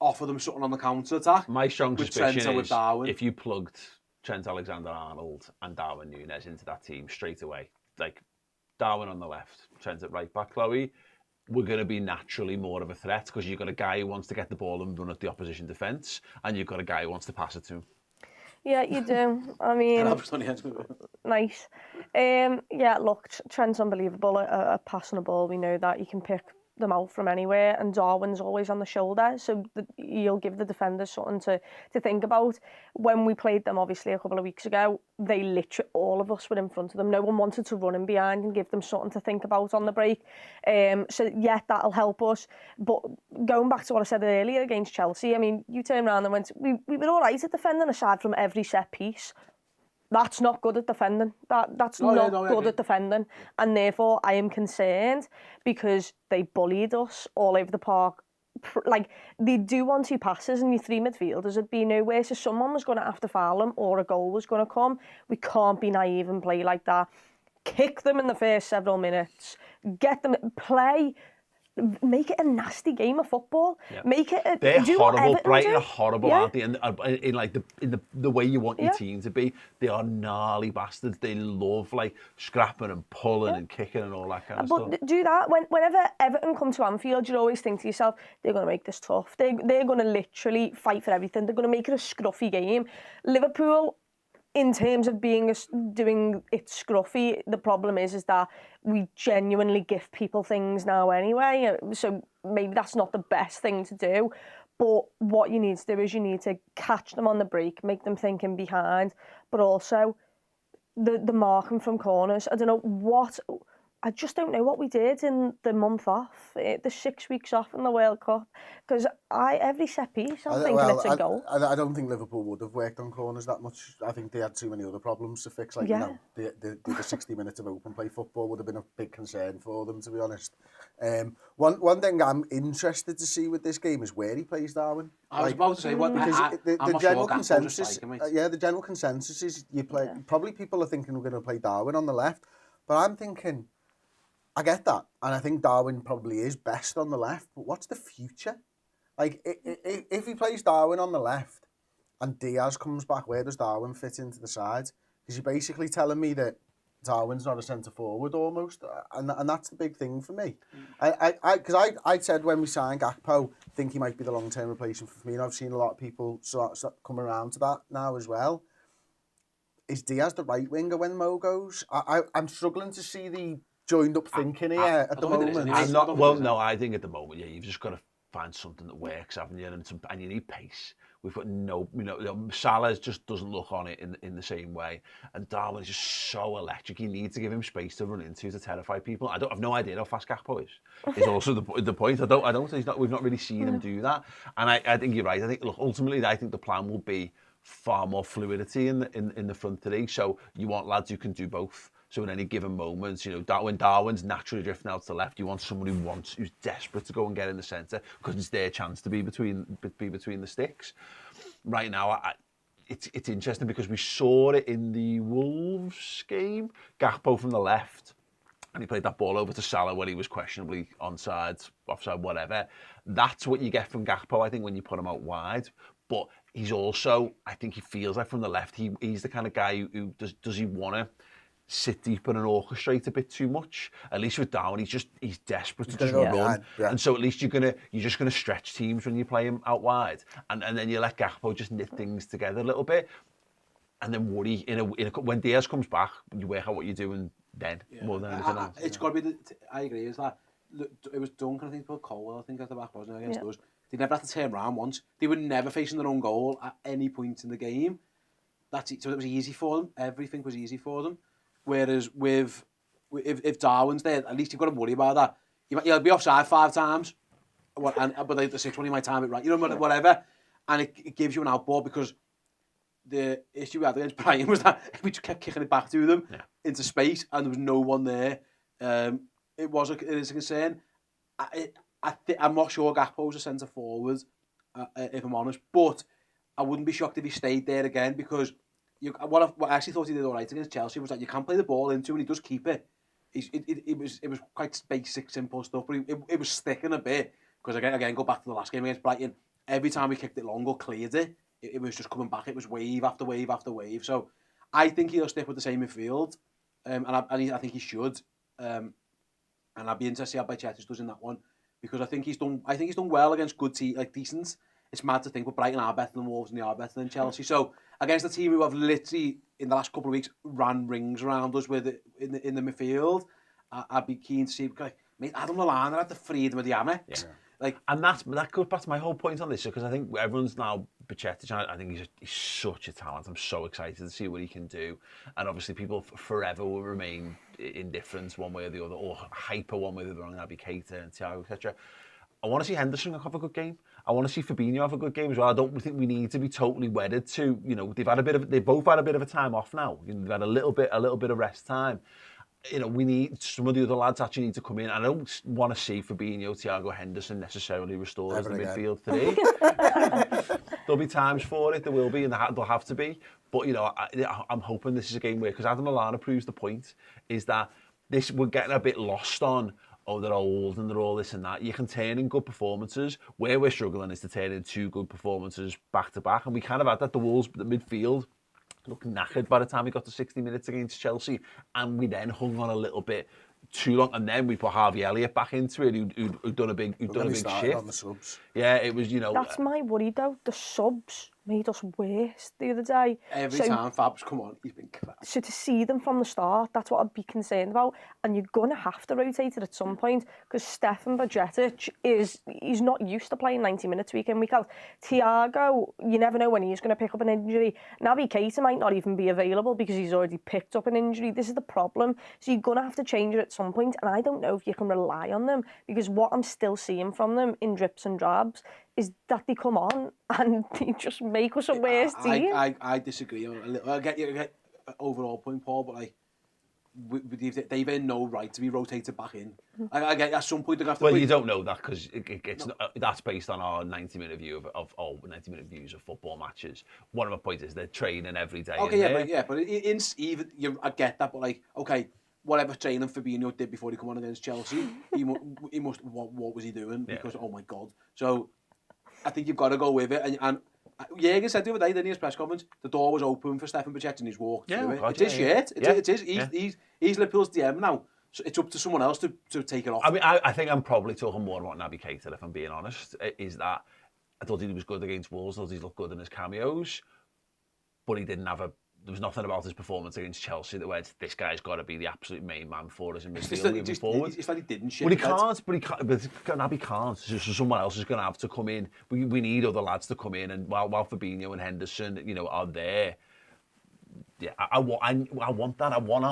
offer them something on the counter attack. My strong suspicion is if you plugged Trent Alexander-Arnold and Darwin Núñez into that team straight away, like Darwin on the left, Trent at right back, Chloe, we're going to be naturally more of a threat, because you've got a guy who wants to get the ball and run at the opposition defence, and you've got a guy who wants to pass it to him. Yeah, you do. I mean, nice. Yeah, look, Trent's unbelievable at passing the ball. We know that. You can pick them out from anywhere, and Darwin's always on the shoulder, so you'll give the defenders something to think about. When we played them, obviously, a couple of weeks ago, they literally, all of us were in front of them. No one wanted to run in behind and give them something to think about on the break. So, yeah, that'll help us. But going back to what I said earlier against Chelsea, I mean, you turned around and went, we were all right at defending aside from every set piece. That's not good at defending. That's not good at defending. And therefore, I am concerned, because they bullied us all over the park. Like, they do 1-2 passes and your three midfielders would be nowhere. So someone was going to have to foul them, or a goal was going to come. We can't be naive and play like that. Kick them in the first several minutes. Get them, play. Make it a nasty game of football. Yeah. Make it. They're horrible. Brighton are horrible, aren't they? And in like the way you want your team to be, they are gnarly bastards. They love like scrapping and pulling and kicking and all that kind of stuff. But do that whenever Everton come to Anfield, you always think to yourself, they're going to make this tough. They're going to literally fight for everything. They're going to make it a scruffy game. Liverpool, in terms of doing it scruffy, the problem is that we genuinely give people things now anyway. So maybe that's not the best thing to do. But what you need to do is you need to catch them on the break, make them thinking behind, but also the marking from corners. I just don't know what we did in the month off, the 6 weeks off in the World Cup, because every set piece, I'm thinking it's a goal. I don't think Liverpool would have worked on corners that much. I think they had too many other problems to fix. Like, the 60 minutes of open play football would have been a big concern for them, to be honest. One thing I'm interested to see with this game is where he plays Darwin. I was about to say, the general consensus, the general consensus is you play. Probably people are thinking we're going to play Darwin on the left. But I'm thinking, I get that, and I think Darwin probably is best on the left, but what's the future? Like, if he plays Darwin on the left and Diaz comes back, where does Darwin fit into the side? Because you're basically telling me that Darwin's not a centre-forward almost, and that's the big thing for me. Because I said when we signed Gakpo, I think he might be the long-term replacement for Firmino. I've seen a lot of people start come around to that now as well. Is Diaz the right winger when Mo goes? I'm struggling to see the joined-up thinking here at the moment. I think at the moment, you've just got to find something that works, haven't you? And you need pace. We've got Salah just doesn't look on it in the same way, and Darwin is just so electric. You need to give him space to run into to terrify people. I've no idea how fast Gakpo is. Is also the point. I don't. We've not really seen him do that, and I think you're right. I think ultimately, I think the plan will be far more fluidity in the front three. So you want lads who can do both. So in any given moment, when Darwin's naturally drifting out to the left, you want someone who's desperate to go and get in the centre because it's their chance to be between the sticks. Right now, it's interesting because we saw it in the Wolves game. Gakpo from the left, and he played that ball over to Salah when he was questionably onside, offside, whatever. That's what you get from Gakpo, I think, when you put him out wide. But he's also, I think he feels like from the left, he's the kind of guy who does he want to sit deep and orchestrate a bit too much. At least with Darwin, he's desperate to just run. Yeah. And so at least you're just gonna stretch teams when you play him out wide, and then you let Gakpo just knit things together a little bit, and then worry when Diaz comes back, you work out what you're doing then more than anything else. It's got to be. I agree. Is that it was Duncan? I think put Colwell. I think at the back, wasn't it, against us? They never had to turn around once. They were never facing their own goal at any point in the game. That's it. So it was easy for them. Everything was easy for them. Whereas if Darwin's there, at least you've got to worry about that. He'll be offside 5 times, but the 6th one he might time it right. Whatever. And it gives you an outball because the issue we had against Brighton was that we just kept kicking it back to them into space and there was no one there. It is a concern. I'm not sure Gakpo's a centre forward, if I'm honest, but I wouldn't be shocked if he stayed there again because what I actually thought he did all right against Chelsea was that you can't play the ball into and he does keep it. It was quite basic, simple stuff, but it was sticking a bit because again, go back to the last game against Brighton. Every time we kicked it long or cleared it was just coming back. It was wave after wave after wave. So I think he'll stick with the same midfield, and I think he should. And I'd be interested to see how Bajcetic does in that one because I think he's done well against good teams, like decent. It's mad to think, but Brighton are better than Wolves and they are better than Chelsea. So against a team who have literally in the last couple of weeks ran rings around us with it in the midfield, I'd be keen to see. Mate, Adam Lallana had the freedom of the Amex. Yeah. And that goes back to my whole point on this because I think everyone's now Bajcetic. I think he's such a talent. I'm so excited to see what he can do. And obviously, people forever will remain indifferent one way or the other, or hyper one way or the other. Naby Keita and Thiago, etc. I want to see Henderson have a good game. I want to see Fabinho have a good game as well. I don't think we need to be totally wedded to. They've both had a bit of a time off now. They've had a little bit of rest time. We need some of the other lads actually need to come in. I don't want to see Fabinho, Thiago, Henderson necessarily restored as the midfield today. There'll be times for it, there will be, and there'll have to be. But I'm hoping this is a game where, because Adam Lallana proves the point, is that we're getting a bit lost on. Oh, they're old and they're all this and that. You can turn in good performances. Where we're struggling is to turn in 2 good performances back to back, and we kind of had that. The Wolves, the midfield, looked knackered by the time we got to 60 minutes against Chelsea, and we then hung on a little bit too long, and then we put Harvey Elliott back into it, who'd done a big shift. On the subs. Yeah, it was, That's my worry though. The subs made us worse the other day. Every time Fab's come on, he's been crap. So to see them from the start, that's what I'd be concerned about. And you're going to have to rotate it at some point because Stefan Bajcetic he's not used to playing 90 minutes week in, week out. Thiago, you never know when he's going to pick up an injury. Naby Keita might not even be available because he's already picked up an injury. This is the problem. So you're going to have to change it at some point, and I don't know if you can rely on them because what I'm still seeing from them in drips and drabs is that they come on and they just make us a worse team. I disagree a little. I get your overall point, Paul, but they've earned no right to be rotated back in. I get at some point they have to. Well, you don't know that because that's based on our 90-minute view of 90-minute views of football matches. One of my points is they're training every day. Okay, but even I get that, but whatever training Fabinho did before he come on against Chelsea, he must what was he doing? Because, oh my God. So I think you've got to go with it. And Jürgen said the other day, didn't he, his press conference, the door was open for Stefan Bacchetti and he's walked through it. It is shit. It is. He's Liverpool's DM now. So it's up to someone else to take it off. I mean, I think I'm probably talking more about Naby Keita, if I'm being honest, is that I thought he was good against Wolves, I thought he looked good in his cameos, but he didn't have there was nothing about his performance against Chelsea that went, this guy's got to be the absolute main man for us in midfield moving forward. It's like he didn't shit. But Naby can't. So someone else is going to have to come in. We need other lads to come in, and while Fabinho and Henderson, are there, yeah, I want that. I want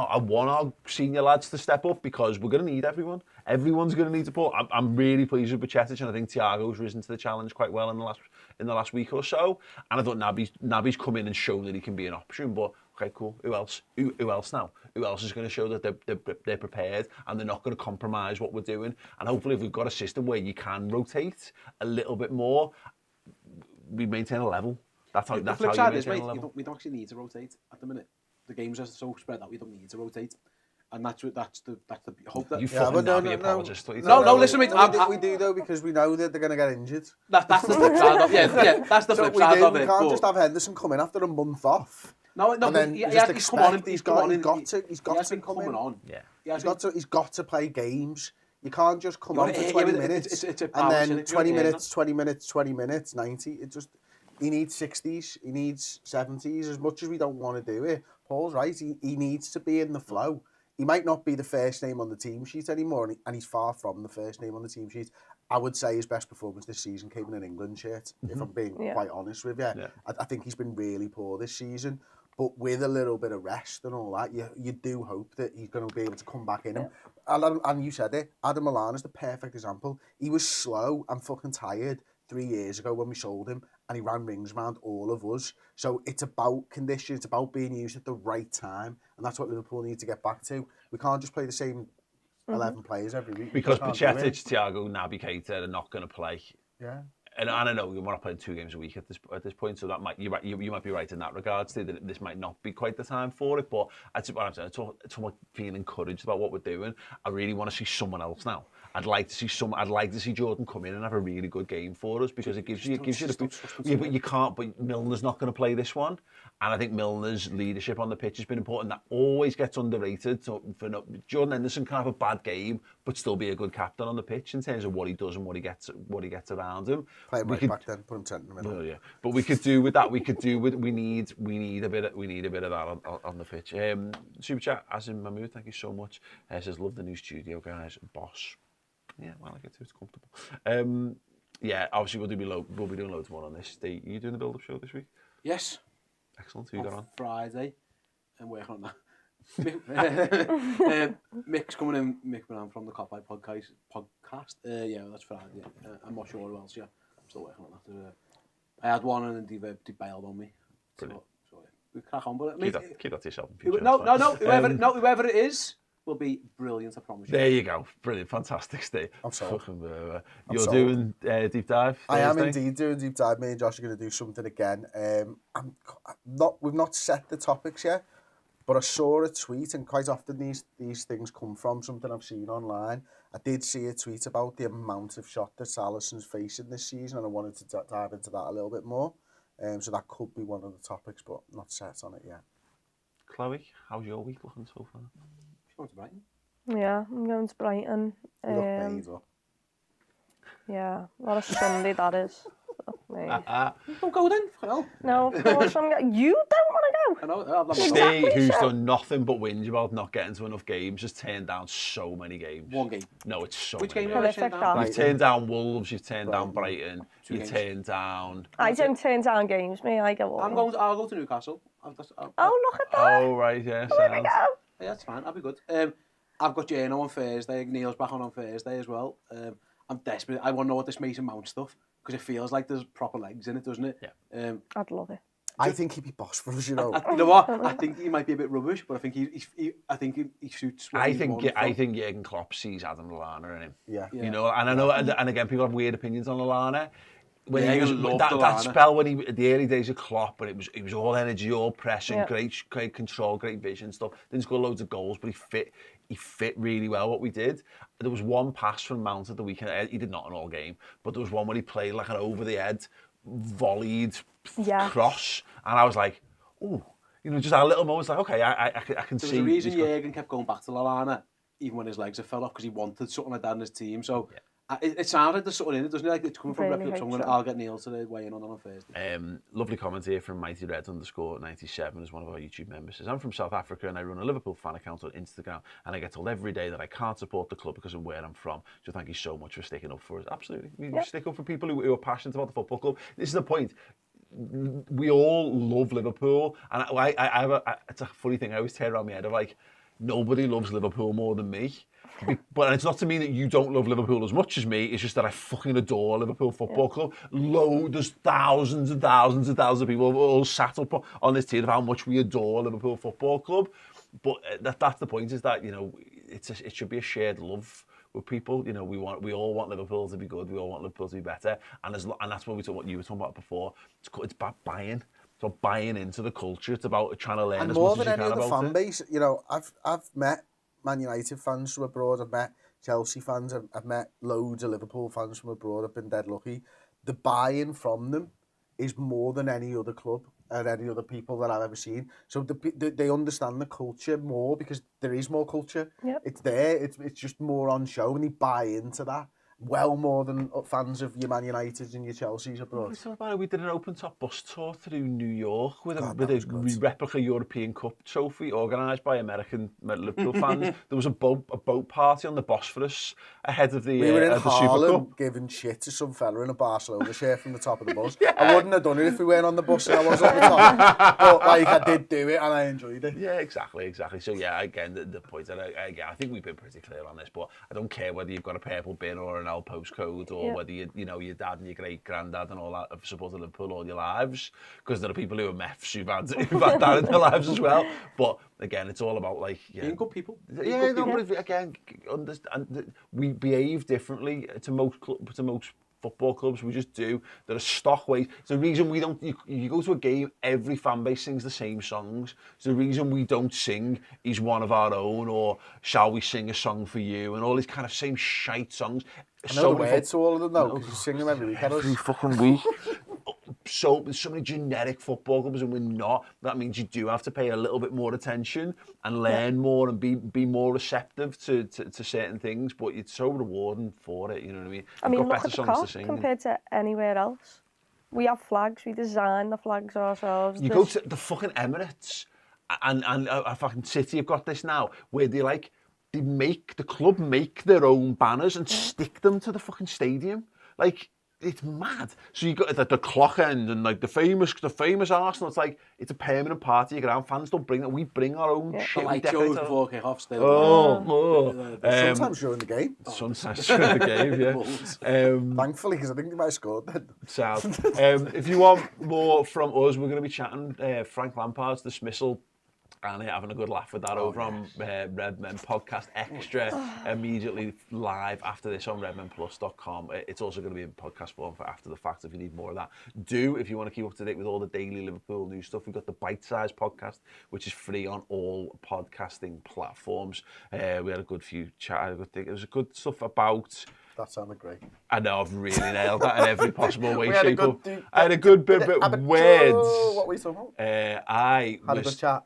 our senior lads to step up because we're going to need everyone. Everyone's going to need support. I'm really pleased with Bacchetic, and I think Thiago's risen to the challenge quite well in the last week or so. And I thought Naby's come in and shown that he can be an option. But okay, cool. Who else? Who else now? Who else is going to show that they're prepared and they're not going to compromise what we're doing? And hopefully, if we've got a system where you can rotate a little bit more, we maintain a level. That's how you maintain a level. We don't actually need to rotate at the minute. The games are so spread out, we don't need to rotate. And that's the hope that... You fucking Naby apologist. No, listen, mate. We do, though, because we know that they're going to get injured. That's the flip side of it. Yeah, that's the flip side of it. We can't just have Henderson come in after a month off. No, and then he's come on. He's got to come on. Yeah. He's got to play games. You can't just come on for 20 minutes and then 20 minutes, 90. He needs 60s, he needs 70s, as much as we don't want to do it. Paul's right, he needs to be in the flow. He might not be the first name on the team sheet anymore, and he's far from the first name on the team sheet. I would say his best performance this season came in an England shirt, if I'm being quite honest with you. Yeah. I think he's been really poor this season, but with a little bit of rest and all that, you do hope that he's going to be able to come back in him. And you said it, Adam Lallana is the perfect example. He was slow and fucking tired 3 years ago when we sold him, and he ran rings around all of us. So it's about condition, it's about being used at the right time, and that's what Liverpool need to get back to. We can't just play the same 11 players every week. Because Bacchetic, Thiago, Naby Keita are not going to play. Yeah. And I know we're not playing 2 games a week at this point, so that you might be right in that regard, Steve, that this might not be quite the time for it. But that's what I'm saying. It's feeling encouraged about what we're doing. I really want to see someone else now. I'd like to see Jordan come in and have a really good game for us because it gives you the. Yeah, but you can't. But Milner's not going to play this one, and I think Milner's leadership on the pitch has been important. That always gets underrated. So Jordan Henderson can have a bad game, but still be a good captain on the pitch in terms of what he does and what he gets around him. Play him right back then, put him 10 in the middle. Well, yeah, but we could do with that. We need a bit of that on the pitch. Super chat, as in Mahmood, thank you so much. Says love the new studio, guys. Boss. Yeah, well, I get to. It's comfortable. Yeah, obviously we'll be doing loads more on this. Are you doing the build-up show this week? Yes. Excellent. Who you got on? Friday. I'm working on that. Mick's coming in. Mick Moran from the Copeye podcast. Yeah, that's Friday. I'm not sure who else. Yeah, I'm still working on that. I had one and then they bailed on me. Brilliant. So we crack on. But keep that to yourself. In future, whoever it is will be brilliant, I promise you. There you go. Brilliant. Fantastic, Steve. I'm sorry. You're doing deep dive? I am indeed doing deep dive. Me and Josh are going to do something again. We've not set the topics yet, but I saw a tweet, and quite often these things come from something I've seen online. I did see a tweet about the amount of shot that Alisson's facing this season, and I wanted to dive into that a little bit more. So that could be one of the topics, but not set on it yet. Chloe, how's your week looking so far? Going to Brighton? Yeah, I'm going to Brighton. You look made up. Yeah, what a Sunday that is. Don't go then. Hell. No, of course you don't want to go. Steve, who's done nothing but whinge about not getting to enough games, has turned down so many games. One game. No, it's so Which many game have you turned down? You've turned down Wolves, you've turned down Brighton, you've turned down... I don't turn down games, me. I go all. I'll go to Newcastle. Oh, look at that. Oh, right, yeah. There we go. Yeah, that's fine. I'll be good. I've got Jano on Thursday. Neil's back on Thursday as well. I'm desperate. I want to know what this Mason Mount stuff, because it feels like there's proper legs in it, doesn't it? Yeah. I'd love it. I think he'd be boss for us, you know. You know what? I think he might be a bit rubbish, but I think he suits. I think Jürgen Klopp sees Adam Lallana in him. Yeah. You know, and I know, and again, people have weird opinions on Lallana. when he was that spell when he the early days of Klopp, and it was all energy, all pressing, great control, great vision stuff. Didn't score loads of goals, but he fit really well what we did. There was one pass from Mount at the weekend. He did not in all game, but there was one where he played like an over the head, volleyed cross, and I was like, oh, you know, just a little moment, like, okay, I can see. There's a reason Jürgen kept going back to Lallana, even when his legs had fell off, because he wanted something like that in his team. So it sounds like there's something in it, doesn't it? Like it's coming from reputable. I'll get Neil to weigh in on Thursday. Lovely comment here from MightyRed_97 as one of our YouTube members. Says, I'm from South Africa and I run a Liverpool fan account on Instagram, and I get told every day that I can't support the club because of where I'm from. So thank you so much for sticking up for us. Absolutely. We stick up for people who are passionate about the football club. This is the point. We all love Liverpool, and it's a funny thing. I always tear around my head of like, nobody loves Liverpool more than me. But it's not to mean that you don't love Liverpool as much as me. It's just that I fucking adore Liverpool Football Club. There's thousands and thousands and thousands of people all sat up on this tier of how much we adore Liverpool Football Club. But that's the point, is that, you know, it should be a shared love with people. You know, we all want Liverpool to be good. We all want Liverpool to be better. And that's what you were talking about before. It's about buying. It's about buying into the culture. It's about trying to learn and as more much as you than can any about other fan it. base, you know, I've met Man United fans from abroad. I've met Chelsea fans. I've met loads of Liverpool fans from abroad. I've been dead lucky. The buy-in from them is more than any other club and any other people that I've ever seen. So they understand the culture more because there is more culture. Yep. It's there. It's just more on show, and they buy into that. Well more than fans of your Man Uniteds and your Chelseas abroad. We did an open-top bus tour through New York with a replica European Cup trophy organised by American Liverpool fans. There was a boat party on the Bosphorus ahead of the we were in the Super Harlem Cup. giving shit to some fella in a Barcelona shirt from the top of the bus. I wouldn't have done it if we weren't on the bus and I was on the top. But like, I did do it and I enjoyed it. Yeah, exactly. So yeah, again, the point that I think we've been pretty clear on this, but I don't care whether you've got a purple bin or an L postcode, or whether you know your dad and your great granddad and all that have supported Liverpool all your lives, because there are people who are meths who've had that in their lives as well. But again, it's all about like being good people. Yeah, but again, understand we behave differently to most football clubs. We just do. There are stock ways. It's the reason we don't. You go to a game, every fan base sings the same songs. It's the reason we don't sing "He's One of Our Own" or "Shall We Sing a Song for You" and all these kind of same shite songs. I know the words to all of them though, because you sing them every week. Every fucking week. So there's so many generic football clubs, and we're not. That means you do have to pay a little bit more attention and learn more and be more receptive to certain things. But it's so rewarding for it. You know what I mean? I mean, look at the Kop compared to anywhere else. We have flags. We design the flags ourselves. You go to the fucking Emirates, and fucking City have got this now, where they the club make their own banners and stick them to the fucking stadium. Like, it's mad. So you got the clock end and like the famous Arsenal. It's like it's a permanent party. Ground fans don't bring that. We bring our own shit. Like shows before kick-off still. Sometimes during the game. Sometimes during the game, yeah. Thankfully, because I think they might have scored then. Sad. If you want more from us, we're going to be chatting Frank Lampard's dismissal and having a good laugh with that over on Redmen Podcast Extra immediately live after this on redmenplus.com. It's also going to be in podcast form for after the fact if you need more of that. If you want to keep up to date with all the daily Liverpool news stuff, we've got the Bite Size podcast, which is free on all podcasting platforms. We had a good few chat. It was a good stuff about... That sounded great. I know, I've really nailed that in every possible way, shape, or... I had a good bit of words. What were you talking about? I had a good chat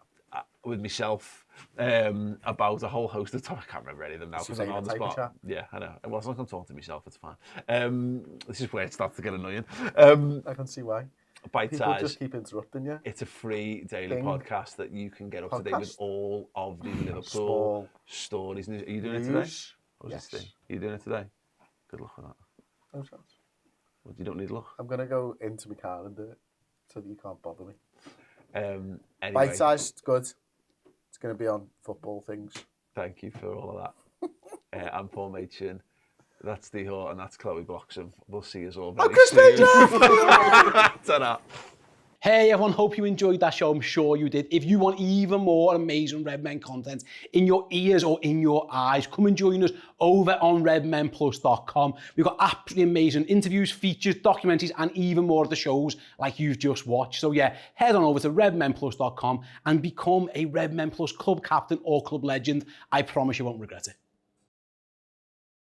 with myself about a whole host of topics. I can't remember any of them now because I'm on the spot. Yeah, I know. Well, as long as I'm talking to myself, it's fine. This is where it starts to get annoying. I can see why. Bite People Size. just keep interrupting you. It's a free daily podcast that you can get up to date with all of the Liverpool stories. Are you doing it today? Yes. Are you doing it today? Good luck with that. No chance. Well, you don't need luck. I'm going to go into my car and do it so that you can't bother me. Anyway. Bite Size, good. It's going to be on football things. Thank you for all of that. I'm Paul Machin. That's Ste and that's Chloe Bloxham. We'll see you all very soon. Ta-da. Hey everyone, hope you enjoyed that show. I'm sure you did. If you want even more amazing Redmen content in your ears or in your eyes, come and join us over on redmenplus.com. We've got absolutely amazing interviews, features, documentaries, and even more of the shows like you've just watched. So yeah, head on over to redmenplus.com and become a Redmen Plus club captain or club legend. I promise you won't regret it.